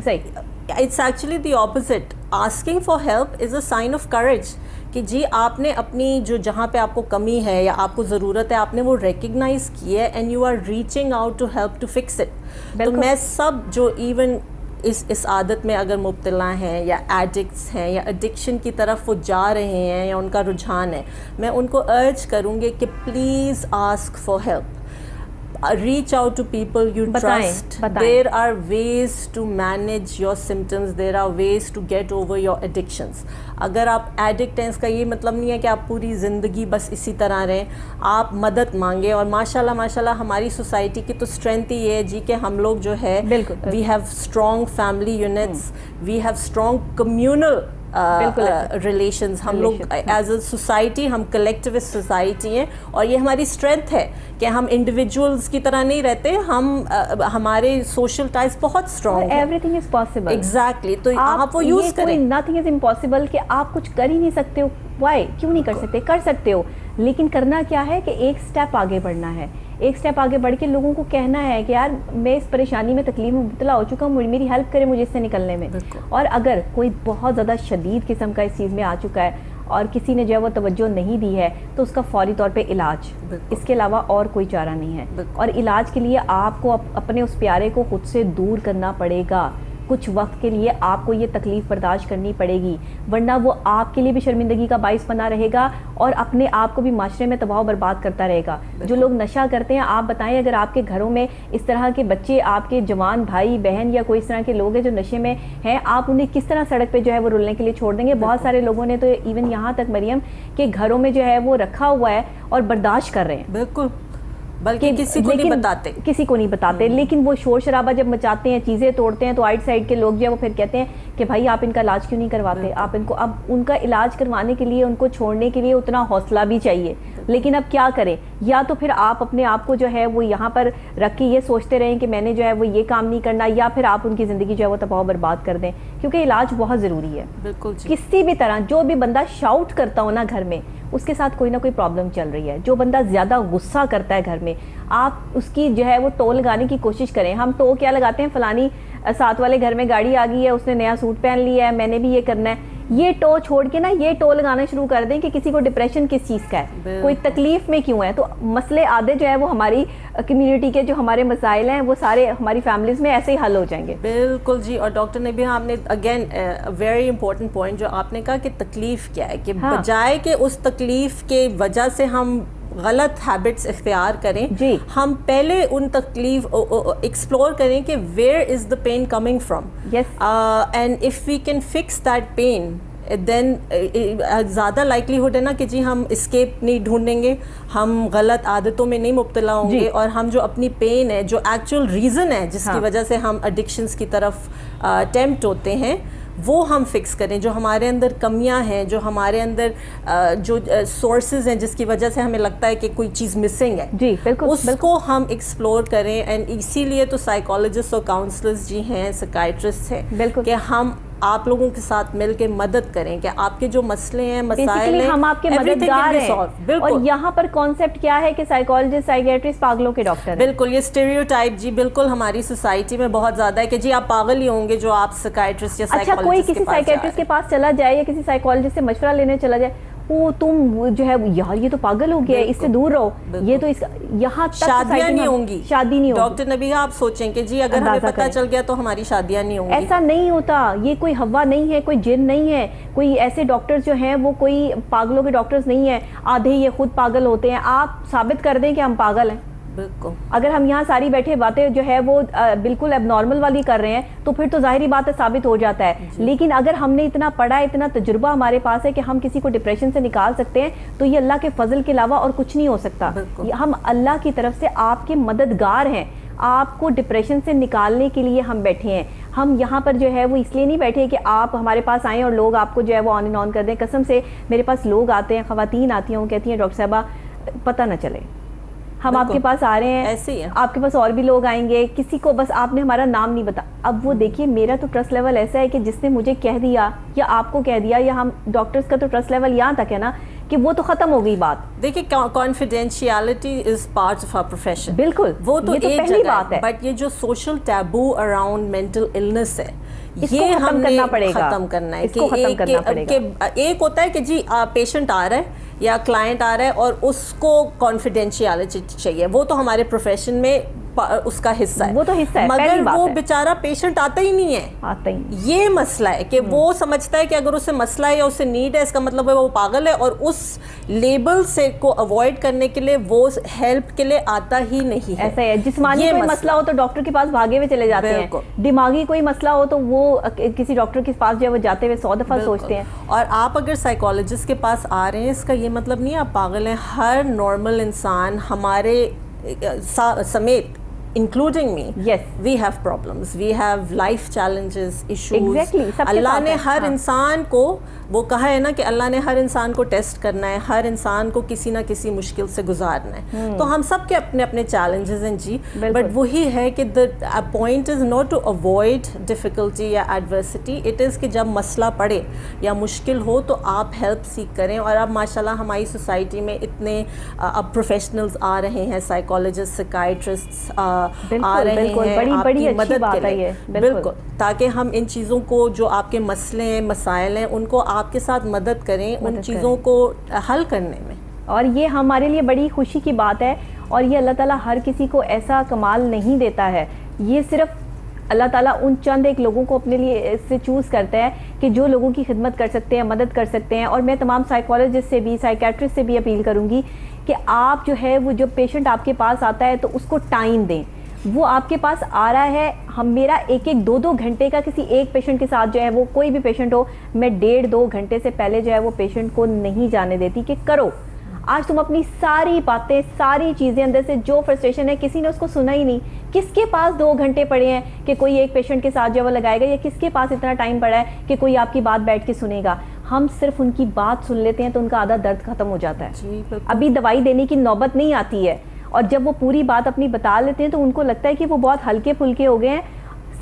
صحیح. It's actually the opposite. Asking for help is a sign of courage کہ جی آپ نے اپنی جو جہاں پہ آپ کو کمی ہے یا آپ کو ضرورت ہے آپ نے وہ ریکگنائز کی ہے and you are reaching out to help to fix it. تو میں سب جو ایون اس عادت میں اگر مبتلا ہیں یا ایڈکٹس ہیں یا ایڈکشن کی طرف وہ جا رہے ہیں یا ان کا رجحان ہے، میں ان کو ارج کروں گی کہ please ask for help. reach out to people you trust. There are ways to manage your symptoms. There are ways to get over your addictions. اگر آپ ایڈکٹ ہیں اس کا یہ مطلب نہیں ہے کہ آپ پوری زندگی بس اسی طرح رہیں. آپ مدد مانگیں. اور ماشاءاللہ ہماری سوسائٹی کی تو اسٹرینتھ ہی ہے جی کہ ہم لوگ جو ہے we have strong family units, we have strong communal relations. ہم لوگ ایز اے سوسائٹی ہم کلیکٹیوسٹ سوسائٹی ہیں اور یہ ہماری اسٹرینتھ ہے کہ ہم انڈیویجولس کی طرح نہیں رہتے. ہمارے سوشل ٹائز بہت اسٹرانگ ہیں. Every thing is possible. Exactly. تو آپ وہ یوز کریں. نتھنگ از امپاسبل کہ آپ کچھ کر ہی نہیں سکتے ہو. وائی؟ کیوں نہیں کر سکتے؟ کر سکتے ہو، لیکن کرنا کیا ہے کہ ایک سٹیپ آگے بڑھنا ہے. ایک سٹیپ آگے بڑھ کے لوگوں کو کہنا ہے کہ یار میں اس پریشانی میں تکلیف میں مبتلا ہو چکا ہوں، میری ہیلپ کرے مجھے اس سے نکلنے میں. اور اگر کوئی بہت زیادہ شدید قسم کا اس چیز میں آ چکا ہے اور کسی نے جو ہے وہ توجہ نہیں دی ہے تو اس کا فوری طور پہ علاج، اس کے علاوہ اور کوئی چارہ نہیں ہے. اور علاج کے لیے آپ کو اپنے اس پیارے کو خود سے دور کرنا پڑے گا. کچھ وقت کے لیے آپ کو یہ تکلیف برداشت کرنی پڑے گی، ورنہ وہ آپ کے لیے بھی شرمندگی کا باعث بنا رہے گا اور اپنے آپ کو بھی معاشرے میں تباہ و برباد کرتا رہے گا. جو لوگ نشہ کرتے ہیں، آپ بتائیں اگر آپ کے گھروں میں اس طرح کے بچے، آپ کے جوان بھائی بہن یا کوئی اس طرح کے لوگ ہیں جو نشے میں ہیں، آپ انہیں کس طرح سڑک پہ جو ہے وہ رولنے کے لیے چھوڑ دیں گے؟ بہت سارے لوگوں نے تو ایون یہاں تک مریم کہ گھروں میں جو ہے وہ رکھا ہوا ہے اور برداشت کر رہے ہیں. بالکل. بلکہ کسی کو نہیں بتاتے. لیکن وہ شور شرابہ جب مچاتے ہیں، چیزیں توڑتے ہیں، تو آئٹ سائڈ کے لوگ جو ہے وہ پھر کہتے ہیں کہ بھائی آپ ان کا علاج کیوں نہیں کرواتے؟ آپ ان کو اب ان کا علاج کروانے کے لیے، ان کو چھوڑنے کے لیے اتنا حوصلہ بھی چاہیے. لیکن اب کیا کریں؟ یا تو پھر آپ اپنے آپ کو جو ہے وہ یہاں پر رکھ کے یہ سوچتے رہیں کہ میں نے جو ہے وہ یہ کام نہیں کرنا، یا پھر آپ ان کی زندگی جو ہے وہ تباہ و برباد کر دیں. کیونکہ علاج بہت ضروری ہے. بالکل. کسی بھی طرح جو بھی بندہ شاؤٹ کرتا ہو نا گھر میں، اس کے ساتھ کوئی نہ کوئی پرابلم چل رہی ہے. جو بندہ زیادہ غصہ کرتا ہے گھر میں، آپ اس کی جو ہے وہ ٹو لگانے کی کوشش کریں. ہم ٹو کیا لگاتے ہیں؟ فلانی ساتھ والے گھر میں گاڑی آ گئی ہے، اس نے نیا سوٹ پہن لیا ہے، میں نے بھی یہ کرنا ہے. یہ ٹو چھوڑ کے نا یہ ٹو لگانا شروع کر دیں کہ کسی کو ڈپریشن کس چیز کا ہے، کوئی تکلیف میں کیوں ہے. تو مسئلے آدھے جو ہے وہ ہماری کمیونٹی کے جو ہمارے مسائل ہیں وہ سارے ہماری فیملیز میں ایسے ہی حل ہو جائیں گے. بالکل جی. اور ڈاکٹر نے بھی آپ نے اگین ویری امپورٹنٹ پوائنٹ جو آپ نے کہا کہ تکلیف کیا ہے، کہ بجائے کہ اس تکلیف کے وجہ سے ہم غلط ہیبٹس اختیار کریں، ہم پہلے ان تکلیف ایکسپلور کریں کہ where is the pain coming from, and if we can fix that pain then زیادہ لائکلیہڈ ہے نا کہ جی ہم اسکیپ نہیں ڈھونڈیں گے، ہم غلط عادتوں میں نہیں مبتلا ہوں گے، اور ہم جو اپنی پین ہے، جو ایکچوئل ریزن ہے جس کی وجہ سے ہم ایڈکشنز کی طرف ٹیمپٹ ہوتے ہیں، وہ ہم فکس کریں. جو ہمارے اندر کمیاں ہیں، جو ہمارے اندر جو سورسز ہیں جس کی وجہ سے ہمیں لگتا ہے کہ کوئی چیز مسنگ ہے، اس کو ہم ایکسپلور کریں. اینڈ اسی لیے تو سائیکالوجسٹ اور کاؤنسلرز جی ہیں، سائیکائٹرسٹ ہیں، کہ ہم آپ لوگوں کے ساتھ مل کے مدد کریں کہ آپ کے جو مسئلے ہیں، مسائل ہیں، ہم آپ کے مددگار ہیں. اور یہاں پر کانسیپٹ کیا ہے کہ سائیکالوجسٹ، سائیکیٹرسٹ پاگلوں کے ڈاکٹر ہیں. بالکل. یہ اسٹیریوٹائپ جی بالکل ہماری سوسائٹی میں بہت زیادہ ہے کہ جی آپ پاگل ہی ہوں گے جو آپ سائیکیٹرسٹ یا اچھا کوئی کسی سائیکیٹرسٹ کے پاس چلا جائے یا کسی سائیکالوجسٹ سے مشورہ لینے چلا جائے، وہ تم جو ہے یار یہ تو پاگل ہو گیا ہے، اس سے دور رہو. یہ تو اس یہاں تک شادیاں نہیں ہوں گی. شادی نہیں ہوگی. ڈاکٹر نبیہ آپ سوچیں کہ جی اگر ہمیں پتہ چل گیا تو ہماری شادیاں نہیں ہوں گی. ایسا نہیں ہوتا. یہ کوئی ہوا نہیں ہے، کوئی جن نہیں ہے. کوئی ایسے ڈاکٹرز جو ہیں وہ کوئی پاگلوں کے ڈاکٹرز نہیں ہیں. آدھے یہ خود پاگل ہوتے ہیں. آپ ثابت کر دیں کہ ہم پاگل ہیں. بالکل. اگر ہم یہاں ساری بیٹھے باتیں جو ہے وہ بالکل اب نارمل والی کر رہے ہیں تو پھر تو ظاہری بات ہے ثابت ہو جاتا ہے. لیکن اگر ہم نے اتنا پڑھا ہے، اتنا تجربہ ہمارے پاس ہے کہ ہم کسی کو ڈپریشن سے نکال سکتے ہیں، تو یہ اللہ کے فضل کے علاوہ اور کچھ نہیں ہو سکتا. ہم اللہ کی طرف سے آپ کے مددگار ہیں. آپ کو ڈپریشن سے نکالنے کے لیے ہم بیٹھے ہیں. ہم یہاں پر جو ہے وہ اس لیے نہیں بیٹھے کہ آپ ہمارے پاس آئیں اور لوگ آپ کو جو ہے وہ آن اینڈ آن کر دیں. قسم سے میرے پاس لوگ آتے ہیں, خواتین آتی ہیں, وہ کہتی ہیں ڈاکٹر صاحبہ پتہ نہ چلے, ہم آپ کے پاس آ رہے ہیں, ایسے ہی ہے, آپ کے پاس اور بھی لوگ آئیں گے, کسی کو بس آپ نے ہمارا نام نہیں بتا. اب وہ دیکھیے میرا تو ٹرسٹ لیول ایسا ہے کہ جس نے مجھے کہہ دیا یا آپ کو کہہ دیا, یا ہم ڈاکٹرز کا تو ٹرسٹ لیول یہاں تک ہے نا کہ وہ تو ختم ہو گئی بات. دیکھیے confidentiality is part of our profession, بالکل وہ تو یہ ایک پہلی جگہ بات ہے, بٹ یہ جو social taboo around mental illness ہے اس کو یہ ختم ہم نے کرنا پڑے گا, ختم کرنا ہے. اس کو ختم کرنا پڑے گا. کہ ایک ہوتا ہے کہ جی پیشنٹ آ رہا ہے یا کلائنٹ آ رہا ہے اور اس کو کانفیڈینشیلٹی چاہیے, وہ تو ہمارے پروفیشن میں اس کا حصہ ہے, وہ تو حصہ ہے, مگر وہ بیچارہ پیشنٹ آتا ہی نہیں ہے, آتا ہی. یہ مسئلہ ہے کہ وہ سمجھتا ہے کہ اگر اسے مسئلہ ہے یا اسے نیڈ ہے, اس کا مطلب ہے وہ پاگل ہے, اور اس لیبل سے کو اوائڈ کرنے کے لیے وہ ہیلپ کے لیے آتا ہی نہیں ہے. ایسا ہے, جسمانی کوئی مسئلہ ہو تو ڈاکٹر کے پاس بھاگے ہوئے چلے جاتے ہیں, دماغی کوئی مسئلہ ہو تو وہ کسی ڈاکٹر کے پاس جو ہے وہ جاتے ہوئے 100 دفعہ سوچتے ہیں. اور آپ اگر سائیکالوجسٹ کے پاس آ رہے ہیں, اس کا یہ مطلب نہیں آپ پاگل ہیں. ہر نارمل انسان ہمارے سمیت including me, yes, we have problems, we have life challenges, issues. Exactly. اللہ نے ہر انسان کو وہ کہا ہے نا کہ اللہ نے ہر انسان کو ٹیسٹ کرنا ہے, ہر انسان کو کسی نہ کسی مشکل سے گزارنا ہے. تو ہم سب کے اپنے اپنے چیلنجز ہیں جی, بٹ وہی ہے کہ the point is not to avoid difficulty یا adversity, it is کہ جب مسئلہ پڑے یا مشکل ہو تو آپ ہیلپ سیکھ کریں. اور اب ماشاءاللہ ہماری سوسائٹی میں اتنے اب پروفیشنلز آ رہے ہیں, سائیکالوجسٹ, سائیکائٹرسٹ آ رہے ہیں آپ کی مدد کے لیے, بالکل, تاکہ ہم ان چیزوں کو جو آپ کے مسئلے ہیں, مسائل ہیں, ان کو آپ کے ساتھ مدد کریں ان چیزوں کو حل کرنے میں. اور یہ ہمارے لیے بڑی خوشی کی بات ہے, اور یہ اللہ تعالیٰ ہر کسی کو ایسا کمال نہیں دیتا ہے. یہ صرف اللہ تعالیٰ ان چند ایک لوگوں کو اپنے لیے سے چوز کرتا ہے کہ جو لوگوں کی خدمت کر سکتے ہیں, مدد کر سکتے ہیں. اور میں تمام سائیکالوجسٹ سے بھی, سائیکیٹرسٹ سے بھی اپیل کروں گی کہ آپ جو ہے وہ جب پیشنٹ آپ کے پاس آتا ہے تو اس کو ٹائم دیں. وہ آپ کے پاس آ رہا ہے, ہم میرا 1-2 گھنٹے کا کسی ایک پیشنٹ کے ساتھ جو ہے وہ کوئی بھی پیشنٹ ہو, میں 1.5-2 گھنٹے سے پہلے جو ہے وہ پیشنٹ کو نہیں جانے دیتی کہ کرو آج تم اپنی ساری باتیں, ساری چیزیں اندر سے جو فرسٹریشن ہے, کسی نے اس کو سنا ہی نہیں. کس کے پاس 2 گھنٹے پڑے ہیں کہ کوئی ایک پیشنٹ کے ساتھ جو وہ لگائے گا, یا کس کے پاس اتنا ٹائم پڑا ہے کہ کوئی آپ کی بات بیٹھ کے سنے گا. ہم صرف ان کی بات سن لیتے ہیں تو ان کا آدھا درد ختم ہو جاتا ہے, ابھی دوائی دینے کی نوبت نہیں آتی ہے. اور جب وہ پوری بات اپنی بتا لیتے ہیں تو ان کو لگتا ہے کہ وہ بہت ہلکے پھلکے ہو گئے ہیں,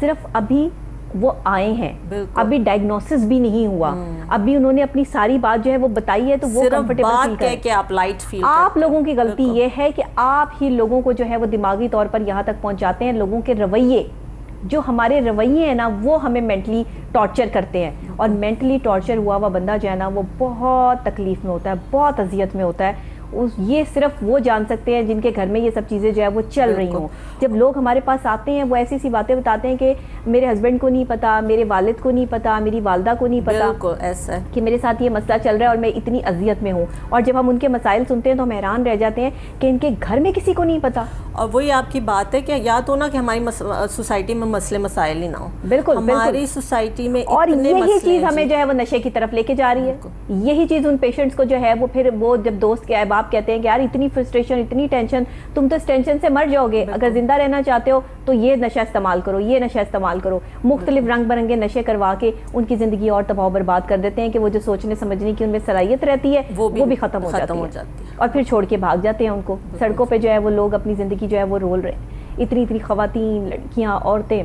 صرف ابھی وہ آئے ہیں, ابھی ڈائگنوسس بھی نہیں ہوا, ابھی انہوں نے اپنی ساری بات جو ہے وہ بتائی ہے, تو وہ کمفرٹیبل کہ آپ لائٹ فیل. آپ لوگوں کی غلطی یہ ہے کہ آپ ہی لوگوں کو جو ہے وہ دماغی طور پر یہاں تک پہنچاتے ہیں. لوگوں کے رویے, جو ہمارے رویے ہیں نا, وہ ہمیں مینٹلی ٹارچر کرتے ہیں. اور مینٹلی ٹارچر ہوا ہوا بندہ جو ہے نا وہ بہت تکلیف میں ہوتا ہے, بہت اذیت میں ہوتا ہے. یہ صرف وہ جان سکتے ہیں جن کے گھر میں یہ سب چیزیں جو ہے وہ چل رہی ہوں. جب لوگ ہمارے پاس آتے ہیں وہ ایسی ایسی باتیں بتاتے ہیں کہ میرے ہسبینڈ کو نہیں پتا, میرے والد کو نہیں پتا, میری والدہ کو نہیں پتا ایسا کہ میرے ساتھ یہ مسئلہ چل رہا ہے اور میں اتنی اذیت میں ہوں. اور جب ہم ان کے مسائل سنتے ہیں تو ہم حیران رہ جاتے ہیں کہ ان کے گھر میں کسی کو نہیں پتا. اور وہی آپ کی بات ہے کہ یا تو نا کہ ہماری سوسائٹی میں مسئلے مسائل ہی نہ ہو. بالکل, ہماری سوسائٹی میں اور یہی چیز ہمیں جو ہے وہ نشے کی طرف لے کے جا رہی ہے. یہی چیز ان پیشنٹس کو جو ہے وہ پھر وہ جب دوست کے احباب کہتے ہیں کہ یار اتنی فرسٹریشن, اتنی ٹینشن, تم تو اس ٹینشن سے مر جاؤ گے, اگر زندہ رہنا چاہتے ہو تو یہ نشہ استعمال کرو, یہ نشہ استعمال کرو. مختلف رنگ برنگے نشے کروا کے ان کی زندگی اور تباہ و برباد کر دیتے ہیں کہ وہ جو سوچنے سمجھنے کی ان میں صلاحیت رہتی ہے وہ بھی ختم ہو جاتی ہے, اور پھر چھوڑ کے بھاگ جاتے ہیں ان کو. سڑکوں پہ جو ہے وہ لوگ اپنی زندگی جو ہے وہ رول رہے ہیں, اتنی خواتین, لڑکیاں, عورتیں.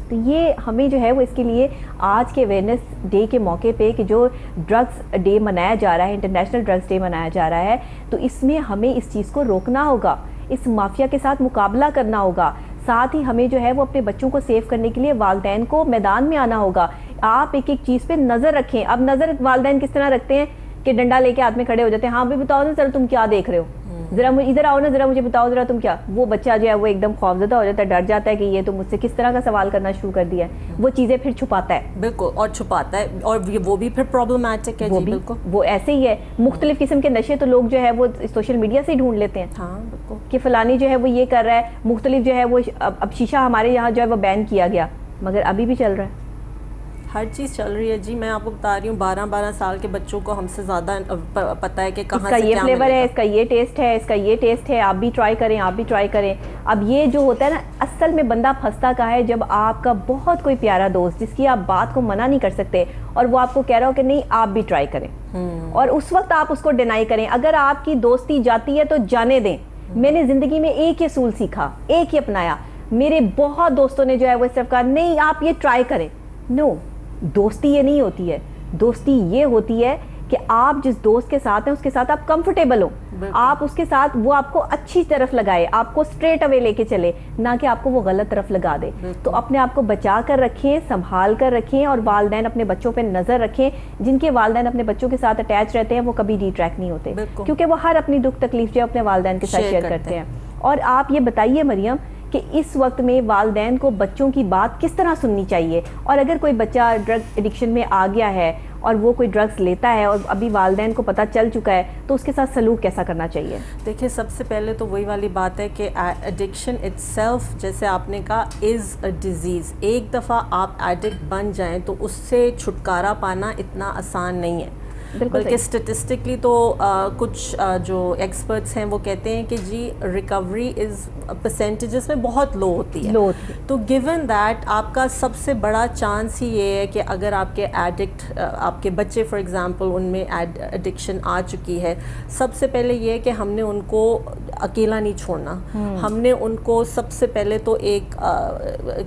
تو یہ ہمیں جو ہے وہ اس کے لیے آج کے اویئرنیس ڈے کے موقع پہ کہ جو ڈرگس ڈے منایا جا رہا ہے, انٹرنیشنل ڈرگس ڈے منایا جا رہا ہے, تو اس میں ہمیں اس چیز کو روکنا ہوگا, اس مافیا کے ساتھ مقابلہ کرنا ہوگا. ساتھ ہی ہمیں جو ہے وہ اپنے بچوں کو سیو کرنے کے لیے والدین کو میدان میں آنا ہوگا. آپ ایک ایک چیز پہ نظر رکھیں. اب نظر والدین کس طرح رکھتے ہیں کہ ڈنڈا لے کے ہاتھ میں کھڑے ہو جاتے ہیں, ہاں بھی بتاؤ نا سر تم کیا دیکھ رہے ہو, ذرا ادھر آؤ نا, ذرا مجھے بتاؤ ذرا تم کیا. وہ بچہ جو ہے وہ ایک دم خوفزدہ ہو جاتا ہے, ڈر جاتا ہے کہ یہ تو مجھ سے کس طرح کا سوال کرنا شروع کر دیا ہے. وہ چیزیں پھر چھپاتا ہے. بالکل, اور چھپاتا ہے, اور وہ بھی پھر پرابلمٹک ہے. بالکل, وہ ایسے ہی ہے. مختلف قسم کے نشے تو لوگ جو ہے وہ سوشل میڈیا سے ہی ڈھونڈ لیتے ہیں. ہاں بالکل, کہ فلانی جو ہے وہ یہ کر رہا ہے. مختلف جو ہے وہ اب شیشہ ہمارے یہاں جو ہے وہ بین کیا گیا, مگر ابھی بھی چل رہا ہے. ہر چیز چل رہی ہے جی. میں آپ کو بتا رہی ہوں 12 سال کے بچوں کو ہم سے زیادہ پتہ ہے کہ کہاں سے یہ کیا فلیور ملے ہے, گا. اس کا یہ ٹیسٹ ہے, اس کا یہ ٹیسٹ ہے, آپ بھی ٹرائی کریں, آپ بھی ٹرائی کریں. اب یہ جو ہوتا ہے نا, اصل میں بندہ پھنستا کا ہے جب آپ کا بہت کوئی پیارا دوست جس کی آپ بات کو منع نہیں کر سکتے اور وہ آپ کو کہہ رہا ہو کہ نہیں آپ بھی ٹرائی کریں, اور اس وقت آپ اس کو ڈینائی کریں. اگر آپ کی دوستی جاتی ہے تو جانے دیں. میں نے زندگی میں ایک ہی اصول سیکھا, ایک ہی اپنایا. میرے بہت دوستوں نے جو ہے وہ صرف کہا نہیں آپ یہ ٹرائی کریں. نو, دوستی یہ نہیں ہوتی ہے. دوستی یہ ہوتی ہے کہ آپ جس دوست کے ساتھ ہیں اس کے ساتھ آپ کمفرٹیبل ہو, آپ اس کے ساتھ وہ آپ کو اچھی طرف لگائے, آپ کو اسٹریٹ اوے لے کے چلے, نہ کہ آپ کو وہ غلط طرف لگا دے. تو اپنے آپ کو بچا کر رکھیں, سنبھال کر رکھیں, اور والدین اپنے بچوں پہ نظر رکھیں. جن کے والدین اپنے بچوں کے ساتھ اٹیچ رہتے ہیں وہ کبھی ڈی ٹریک نہیں ہوتے, کیونکہ وہ ہر اپنی دکھ تکلیف جو اپنے والدین کے ساتھ شیئر کرتے ہیں. اور آپ یہ بتائیے مریم کہ اس وقت میں والدین کو بچوں کی بات کس طرح سننی چاہیے, اور اگر کوئی بچہ ڈرگ ایڈکشن میں آ گیا ہے اور وہ کوئی ڈرگس لیتا ہے اور ابھی والدین کو پتہ چل چکا ہے تو اس کے ساتھ سلوک کیسا کرنا چاہیے؟ دیکھیں سب سے پہلے تو وہی والی بات ہے کہ ایڈکشن اٹ سیلف, جیسے آپ نے کہا, از اے ڈیزیز. ایک دفعہ آپ ایڈکٹ بن جائیں تو اس سے چھٹکارا پانا اتنا آسان نہیں ہے. بلکہ اسٹیٹسٹکلی تو کچھ جو ایکسپرٹس ہیں وہ کہتے ہیں کہ جی ریکوری از پرسنٹیجز میں بہت لو ہوتی ہے. تو گیون دیٹ آپ کا سب سے بڑا چانس ہی یہ ہے کہ اگر آپ کے ایڈکٹ آپ کے بچے فار ایگزامپل ان میں ایڈکشن آ چکی ہے, سب سے پہلے یہ ہے کہ ہم نے ان کو اکیلا نہیں چھوڑنا. ہم نے ان کو سب سے پہلے تو ایک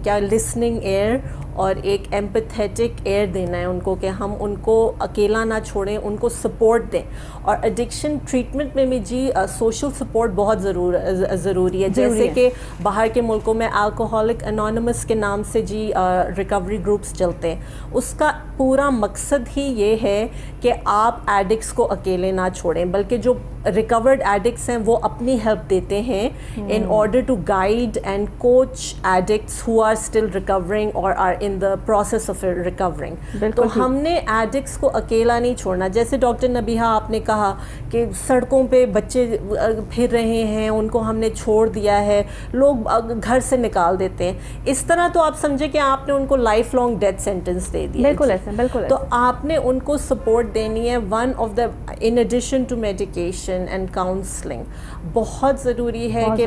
کیا لسننگ ایئر اور ایک ایمپتھیٹک ایئر دینا ہے ان کو, کہ ہم ان کو اکیلا نہ چھوڑیں, ان کو سپورٹ دیں. اور ایڈکشن ٹریٹمنٹ میں بھی جی سوشل سپورٹ بہت ضروری ہے. جیسے کہ باہر کے ملکوں میں الکوہولک انانیمس کے نام سے جی ریکوری گروپس چلتے ہیں. اس کا پورا مقصد ہی یہ ہے کہ آپ ایڈکٹس کو اکیلے نہ چھوڑیں, بلکہ جو ریکورڈ ایڈکٹس ہیں وہ اپنی ہیلپ دیتے ہیں in order to guide and coach addicts who are still recovering or are in the process of recovering. تو ہم نے ایڈکٹس کو اکیلا نہیں چھوڑنا. جیسے ڈاکٹر نبیہہ آپ نے کہا کہ سڑکوں پہ بچے پھر رہے ہیں, ان کو ہم نے چھوڑ دیا ہے, لوگ گھر سے نکال دیتے ہیں, اس طرح تو آپ سمجھے کہ آپ نے ان کو لائف لانگ ڈیتھ سینٹنس دے دیا. بالکل. تو آپ نے ان کو سپورٹ دینی ہے. One of the in addition to medication and counselling بہت ضروری ہے کہ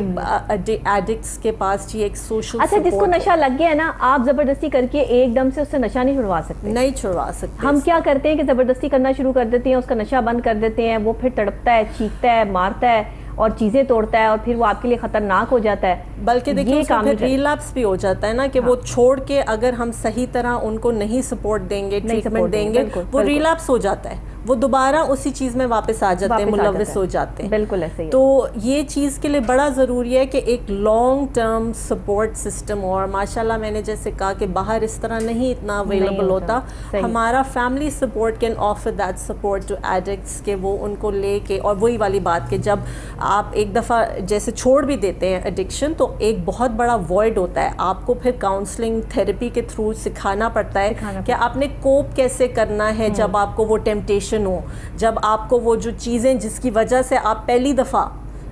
ایڈکٹس کے پاس جی ایک سوشل. اچھا, جس کو نشہ لگ گیا ہے نا, آپ زبردستی کر کے ایک دم سے اس سے نشہ نہیں چھڑوا سکتے. ہم کیا کرتے ہیں کہ زبردستی کرنا شروع کر دیتے ہیں, اس کا نشہ بند کر دیتے ہیں, وہ پھر تڑپتا ہے, چیختا ہے, مارتا ہے اور چیزیں توڑتا ہے, اور پھر وہ آپ کے لیے خطرناک ہو جاتا ہے. بلکہ دیکھیے اس میں ریلیپس بھی ہو جاتا ہے نا, کہ وہ چھوڑ کے اگر ہم صحیح طرح ان کو نہیں سپورٹ دیں گے, ٹریٹمنٹ دیں گے, وہ ریلیپس ہو جاتا ہے, وہ دوبارہ اسی چیز میں واپس آ جاتے ہیں, ملوث ہو جاتے ہیں. بالکل ایسے ہی. تو یہ چیز کے لیے بڑا ضروری ہے کہ ایک لانگ ٹرم سپورٹ سسٹم, اور ماشاءاللہ میں نے جیسے کہا کہ باہر اس طرح نہیں اتنا اویلیبل ہوتا. ہمارا family support can offer that support to addicts, کہ وہ ان کو لے کے, اور وہی والی بات کہ جب آپ ایک دفعہ جیسے چھوڑ بھی دیتے ہیں ایڈکشن تو ایک بہت بڑا وائڈ ہوتا ہے. آپ کو پھر کاؤنسلنگ تھیراپی کے تھرو سکھانا پڑتا ہے کہ آپ نے کوپ کیسے کرنا ہے جب آپ کو وہ ٹیمپٹیشن ہو, جب آپ کو وہ جو چیزیں جس کی وجہ سے آپ پہلی دفعہ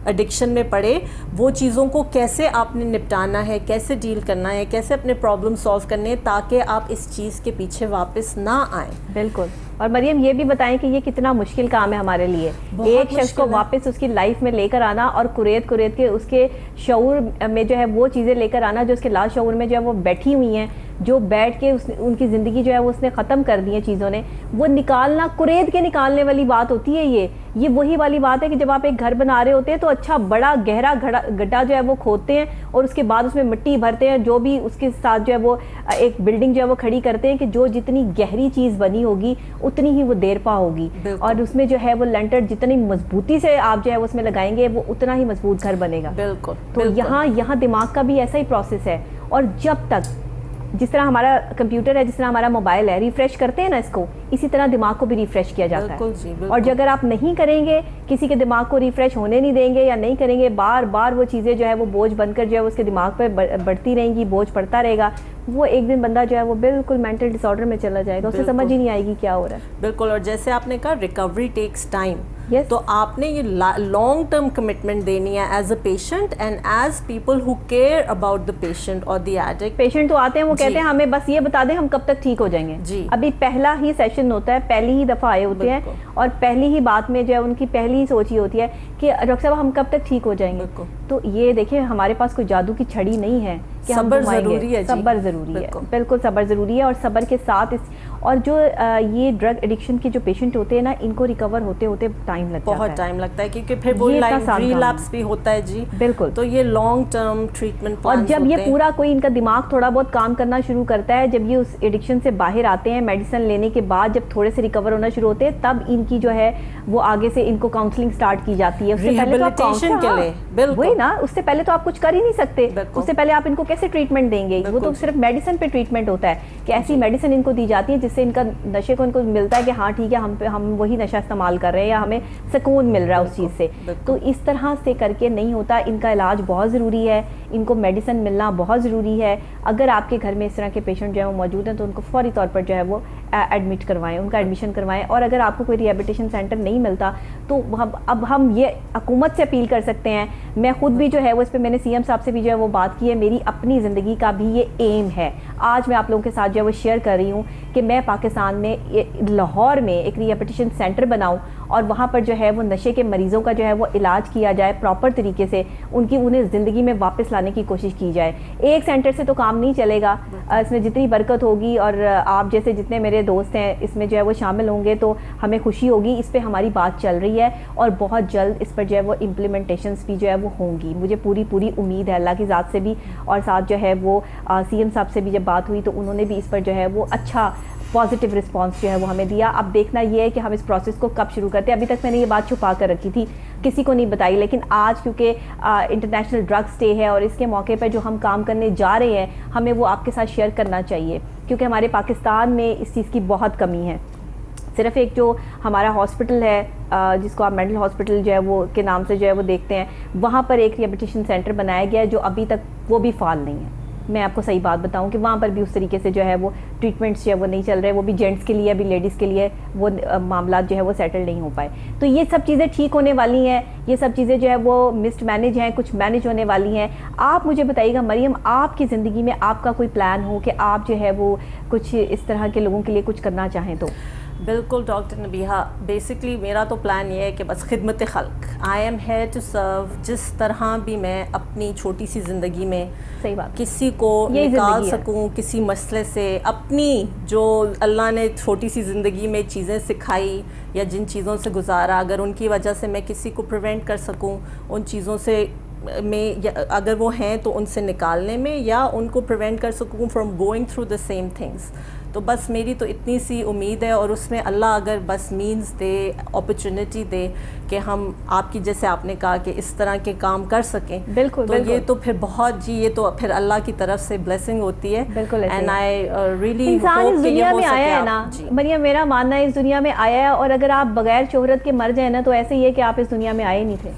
ایڈکشن میں پڑے, وہ چیزوں کو کیسے آپ نے نپٹانا ہے, کیسے ڈیل کرنا ہے, کیسے اپنے پرابلم سالو کرنے ہیں, تاکہ آپ اس چیز کے پیچھے واپس نہ آئیں. بالکل. اور مریم یہ بھی بتائیں کہ یہ کتنا مشکل کام ہے ہمارے لیے, ایک شخص کو واپس اس کی لائف میں لے کر آنا اور قریت کے اس کے شعور میں جو ہے وہ چیزیں لے کر آنا جو اس کے لا شعور میں جو ہے وہ بیٹھی ہوئی ہیں, جو بیٹھ کے ان کی زندگی جو ہے وہ اس نے ختم کر دی ہے چیزوں نے, وہ نکالنا, قریت کے نکالنے والی بات ہوتی ہے. یہ وہی والی بات ہے کہ جب آپ ایک گھر بنا رہے ہوتے ہیں تو اچھا بڑا گہرا گڈھا جو ہے وہ کھودتے ہیں اور اس کے بعد اس میں مٹی بھرتے ہیں, جو بھی اس کے ساتھ جو ہے وہ ایک بلڈنگ جو ہے وہ کھڑی کرتے ہیں کہ جو جتنی گہری چیز بنی ہوگی اتنی ہی وہ دیر پا ہوگی, اور اس میں جو ہے وہ لینٹر جتنی مضبوطی سے آپ جو ہے اس میں لگائیں گے وہ اتنا ہی مضبوط گھر بنے گا. بالکل. تو یہاں دماغ کا بھی ایسا ہی پروسیس ہے. اور جب تک جس طرح ہمارا کمپیوٹر ہے, جس طرح ہمارا موبائل ہے, ریفریش کرتے ہیں نا اس کو, اسی طرح دماغ کو بھی ریفریش کیا جاتا ہے. اور جو اگر آپ نہیں کریں گے, کسی کے دماغ کو ریفریش ہونے نہیں دیں گے یا نہیں کریں گے, بار بار وہ چیزیں جو ہے وہ بوجھ بن کر جو ہے اس کے دماغ پہ بڑھتی رہیں گی, بوجھ پڑتا رہے گا, وہ ایک دن بندہ جو ہے وہ بالکل مینٹل ڈس آرڈر میں چلا جائے گا, اسے سمجھ ہی نہیں آئے گی کیا ہو رہا ہے. بالکل. اور جیسے آپ نے کہا ریکوری ٹیکس ٹائم, Yes. تو آپ نے یہ لانگ ٹرم کمٹمنٹ دینی ہے as a patient and as people who care about the patient اور دی ایڈکٹ. پیشنٹ تو آتے ہیں وہ کہتے ہیں ہمیں بس یہ بتا دیں ہم کب تک ٹھیک ہو جائیں گے. جی. ابھی پہلا ہی سیشن ہوتا ہے, پہلی ہی دفعہ آئے ہوتے ہیں اور پہلی ہی بات میں جو ہے ان کی پہلی ہی سوچ ہی ہوتی ہے کہ ڈاکٹر صاحب ہم کب تک ٹھیک ہو جائیں گے. تو یہ دیکھیں ہمارے پاس کوئی جادو کی چھڑی نہیں ہے کہ ہم ضروری ہے. صبر ضروری ہے, بالکل صبر ضروری ہے. اور صبر کے ساتھ اور جو یہ ڈرگ ایڈکشن کے جو پیشنٹ ہوتے ہیں نا, ان کو ریکور ہوتے ہوتے ٹائم لگتا ہے, بہت ٹائم لگتا ہے کیونکہ پھر وہ ریلیپس بھی ہوتا ہے. جی بالکل. تو یہ لانگ ٹرم ٹریٹمنٹ اور جب یہ پورا کوئی ان کا دماغ تھوڑا بہت کام کرنا شروع کرتا ہے, جب یہ اس ایڈکشن سے باہر آتے ہیں میڈیسن لینے کے بعد, جب تھوڑے سے ریکور ہونا شروع ہوتے ہیں, تب ان کی جو ہے وہ آگے سے ان کو کاؤنسلنگ سٹارٹ کی جاتی ہے. اس سے پہلے تو وہی نا, اس سے پہلے تو آپ کچھ کر ہی نہیں سکتے. اس سے پہلے آپ ان کو کیسے ٹریٹمنٹ دیں گے؟ وہ تو صرف میڈیسن پہ ٹریٹمنٹ ہوتا ہے کہ ایسی میڈیسن ان کو دی جاتی ہے جس سے ان کا نشے کو ان کو ملتا ہے کہ ہاں ٹھیک ہے ہم وہی نشہ استعمال کر رہے ہیں یا ہمیں سکون مل رہا ہے اس چیز سے. تو اس طرح سے کر کے نہیں ہوتا. ان کا علاج بہت ضروری ہے, ان کو میڈیسن ملنا بہت ضروری ہے. اگر آپ کے گھر میں اس طرح کے پیشنٹ جو ہیں وہ موجود ہیں تو ان کو فوری طور پر جو ہے وہ ایڈمٹ کروائیں, ان کا ایڈمیشن کروائیں. اور اگر آپ کو کوئی ریہیبلیٹیشن سینٹر نہیں ملتا تو اب ہم یہ حکومت سے اپیل کر سکتے ہیں. میں خود بھی جو ہے وہ اس پہ میں نے سی ایم صاحب سے بھی جو ہے وہ بات کی ہے. میری اپنی زندگی کا بھی یہ ایم ہے. آج میں آپ لوگوں کے ساتھ جو ہے وہ شیئر کر رہی ہوں کہ میں پاکستان میں لاہور میں ایک ریہیبلیٹیشن سینٹر بناؤں اور وہاں پر جو ہے وہ نشے کے مریضوں کا جو ہے وہ علاج کیا جائے پراپر طریقے سے, انہیں زندگی میں واپس لانے کی کوشش کی جائے. ایک سینٹر سے تو کام نہیں چلے گا. اس میں جتنی برکت ہوگی اور آپ جیسے جتنے میرے دوست ہیں اس میں جو ہے وہ شامل ہوں گے تو ہمیں خوشی ہوگی. اس پہ ہماری بات چل رہی ہے اور بہت جلد اس پر جو ہے وہ امپلیمنٹیشنز بھی جو ہے وہ ہوں گی. مجھے پوری امید ہے اللہ کی ذات سے بھی, اور ساتھ جو ہے وہ سی ایم صاحب سے بھی جب بات ہوئی تو انہوں نے بھی اس پر جو ہے وہ اچھا پازیٹیو رسپانس جو ہے وہ ہمیں دیا. اب دیکھنا یہ ہے کہ ہم اس پروسیس کو کب شروع کرتے ہیں. ابھی تک میں نے یہ بات چھپا کر رکھی تھی, کسی کو نہیں بتائی, لیکن آج کیونکہ انٹرنیشنل ڈرگس ڈے ہے اور اس کے موقع پر جو ہم کام کرنے جا رہے ہیں ہمیں وہ آپ کے ساتھ شیئر کرنا چاہیے, کیونکہ ہمارے پاکستان میں اس چیز کی بہت کمی ہے. صرف ایک جو ہمارا ہاسپٹل ہے جس کو آپ مینٹل ہاسپٹل جو ہے وہ کے نام سے جو ہے وہ دیکھتے ہیں, وہاں پر ایک ریہیبلیٹیشن سینٹر بنایا گیا ہے جو ابھی تک وہ بھی فعال نہیں ہے. میں آپ کو صحیح بات بتاؤں کہ وہاں پر بھی اس طریقے سے جو ہے وہ ٹریٹمنٹس جو ہے وہ نہیں چل رہے. وہ بھی جینٹس کے لیے, ابھی لیڈیز کے لیے وہ معاملات جو ہے وہ سیٹل نہیں ہو پائے. تو یہ سب چیزیں ٹھیک ہونے والی ہیں, یہ سب چیزیں جو ہے وہ مسڈ مینیج ہیں, کچھ مینیج ہونے والی ہیں. آپ مجھے بتائیے گا مریم, آپ کی زندگی میں آپ کا کوئی پلان ہو کہ آپ جو ہے وہ کچھ اس طرح کے لوگوں کے لیے کچھ کرنا چاہیں تو؟ بالکل ڈاکٹر نبیہہ, بیسکلی میرا تو پلان یہ ہے کہ بس خدمت خلق, I am here to serve. جس طرح بھی میں اپنی چھوٹی سی زندگی میں صحیح بات کسی کو نکال سکوں کسی مسئلے سے, اپنی جو اللہ نے چھوٹی سی زندگی میں چیزیں سکھائی یا جن چیزوں سے گزارا, اگر ان کی وجہ سے میں کسی کو پریونٹ کر سکوں ان چیزوں سے میں, اگر وہ ہیں تو ان سے نکالنے میں, یا ان کو پریونٹ کر سکوں from going through the same things, تو بس میری تو اتنی سی امید ہے. اور اس میں اللہ اگر بس مینز دے, اپرچونٹی دے کہ ہم آپ کی جیسے آپ نے کہا کہ اس طرح کے کام کر سکیں, بالکل تو یہ تو پھر بہت یہ تو پھر اللہ کی طرف سے بلیسنگ ہوتی ہے. بالکل. اینڈ آئی ریئلی انسان اس دنیا میں آیا ہے نا مریم, میرا ماننا ہے اس دنیا میں آیا ہے, اور اگر آپ بغیر شہرت کے مر جائیں نا تو ایسے ہی ہے کہ آپ اس دنیا میں آئے نہیں تھے.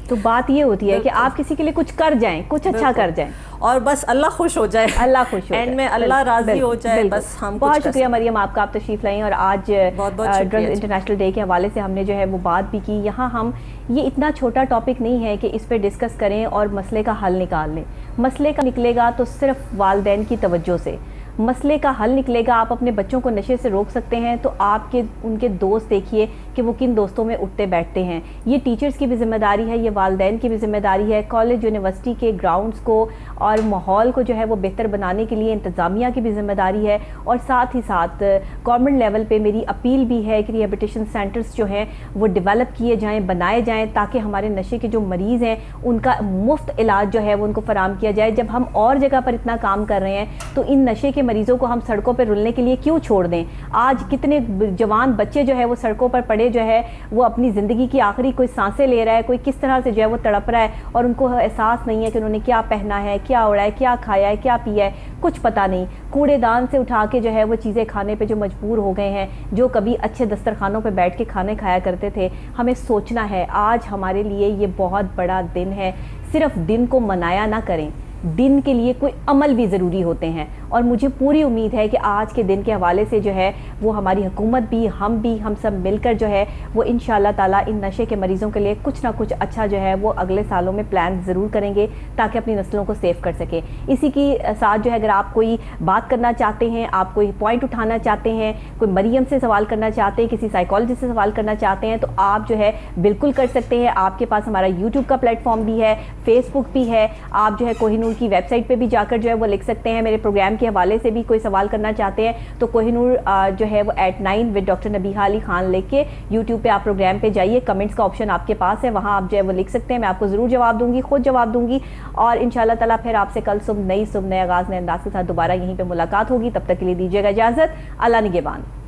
تو بات یہ ہوتی ہے کہ آپ کسی کے لیے کچھ کر جائیں, کچھ اچھا کر جائیں, اور بس اللہ خوش ہو جائے, اللہ خوش ہو اینڈ میں اللہ راضی ہو جائے. بس ہم بہت شکریہ مریم آپ کا, آپ تشریف لائیں. اور آج ڈرگز انٹرنیشنل ڈے کے حوالے سے ہم نے جو ہے وہ بات بھی کی. یہاں ہم یہ اتنا چھوٹا ٹاپک نہیں ہے کہ اس پہ ڈسکس کریں اور مسئلے کا حل نکال لیں. مسئلے کا نکلے گا تو صرف والدین کی توجہ سے. مسئلے کا حل نکلے گا, آپ اپنے بچوں کو نشے سے روک سکتے ہیں تو آپ کے ان کے دوست دیکھیے کہ وہ کن دوستوں میں اٹھتے بیٹھتے ہیں. یہ ٹیچرز کی بھی ذمہ داری ہے, یہ والدین کی بھی ذمہ داری ہے. کالج یونیورسٹی کے گراؤنڈز کو اور ماحول کو جو ہے وہ بہتر بنانے کے لیے انتظامیہ کی بھی ذمہ داری ہے. اور ساتھ ہی ساتھ گورنمنٹ لیول پہ میری اپیل بھی ہے کہ ریہیبلیٹیشن سینٹرز جو ہیں وہ ڈیولپ کیے جائیں, بنائے جائیں, تاکہ ہمارے نشے کے جو مریض ہیں ان کا مفت علاج جو ہے وہ ان کو فراہم کیا جائے. جب ہم اور جگہ پر اتنا کام کر رہے ہیں تو ان نشے کے مریضوں کو ہم سڑکوں پہ رلنے کے لیے کیوں چھوڑ دیں؟ آج کتنے جوان بچے جو ہے وہ سڑکوں پر پڑے جو ہے وہ اپنی زندگی کی آخری کوئی سانسیں لے رہا ہے, کوئی کس طرح سے جو ہے وہ تڑپ رہا ہے, اور ان کو احساس نہیں ہے کہ انہوں نے کیا پہنا ہے, کیا اڑا ہے, کیا کھایا ہے, کیا پیا ہے, کچھ پتہ نہیں. کوڑے دان سے اٹھا کے جو ہے وہ چیزیں کھانے پہ جو مجبور ہو گئے ہیں, جو کبھی اچھے دسترخوانوں پہ بیٹھ کے کھانے کھایا کرتے تھے. ہمیں سوچنا ہے, آج ہمارے لیے یہ بہت بڑا دن ہے. صرف دن کو منایا نہ کریں, دن کے لیے کوئی عمل بھی ضروری ہوتے ہیں، اور مجھے پوری امید ہے کہ آج کے دن کے حوالے سے جو ہے وہ ہماری حکومت بھی، ہم سب مل کر جو ہے وہ انشاءاللہ تعالیٰ ان نشے کے مریضوں کے لیے کچھ نہ کچھ اچھا جو ہے وہ اگلے سالوں میں پلان ضرور کریں گے تاکہ اپنی نسلوں کو سیو کر سکیں۔ اسی کی ساتھ جو ہے اگر آپ کوئی بات کرنا چاہتے ہیں، آپ کوئی پوائنٹ اٹھانا چاہتے ہیں، کوئی مریم سے سوال کرنا چاہتے ہیں، کسی سائیکالوجسٹ سے سوال کرنا چاہتے ہیں، تو آپ جو ہے بالکل کر سکتے ہیں۔ آپ کے پاس ہمارا یوٹیوب کا پلیٹ فارم بھی ہے، فیس بک بھی ہے، آپ جو ہے کوہ نور کی ویب سائٹ پہ بھی جا کر جو ہے وہ لکھ سکتے ہیں۔ میرے پروگرام کے حوالے سے بھی کوئی سوال کرنا چاہتے ہیں تو کوہ نور جو ہے وہ @9 with ڈاکٹر نبیہہ علی خان لکھ کے یوٹیوب پہ آپ پروگرام پہ جائیے، کمنٹس کا آپشن آپ کے پاس ہے، وہاں آپ جو ہے وہ لکھ سکتے ہیں، میں آپ کو ضرور جواب دوں گی، خود جواب دوں گی، اور انشاءاللہ تعالیٰ پھر آپ سے کل صبح نئے آغاز نئے انداز کے ساتھ دوبارہ یہیں پہ ملاقات ہوگی۔ تب تک کے لیے دیجیے گا اجازت، اللہ نگہبان۔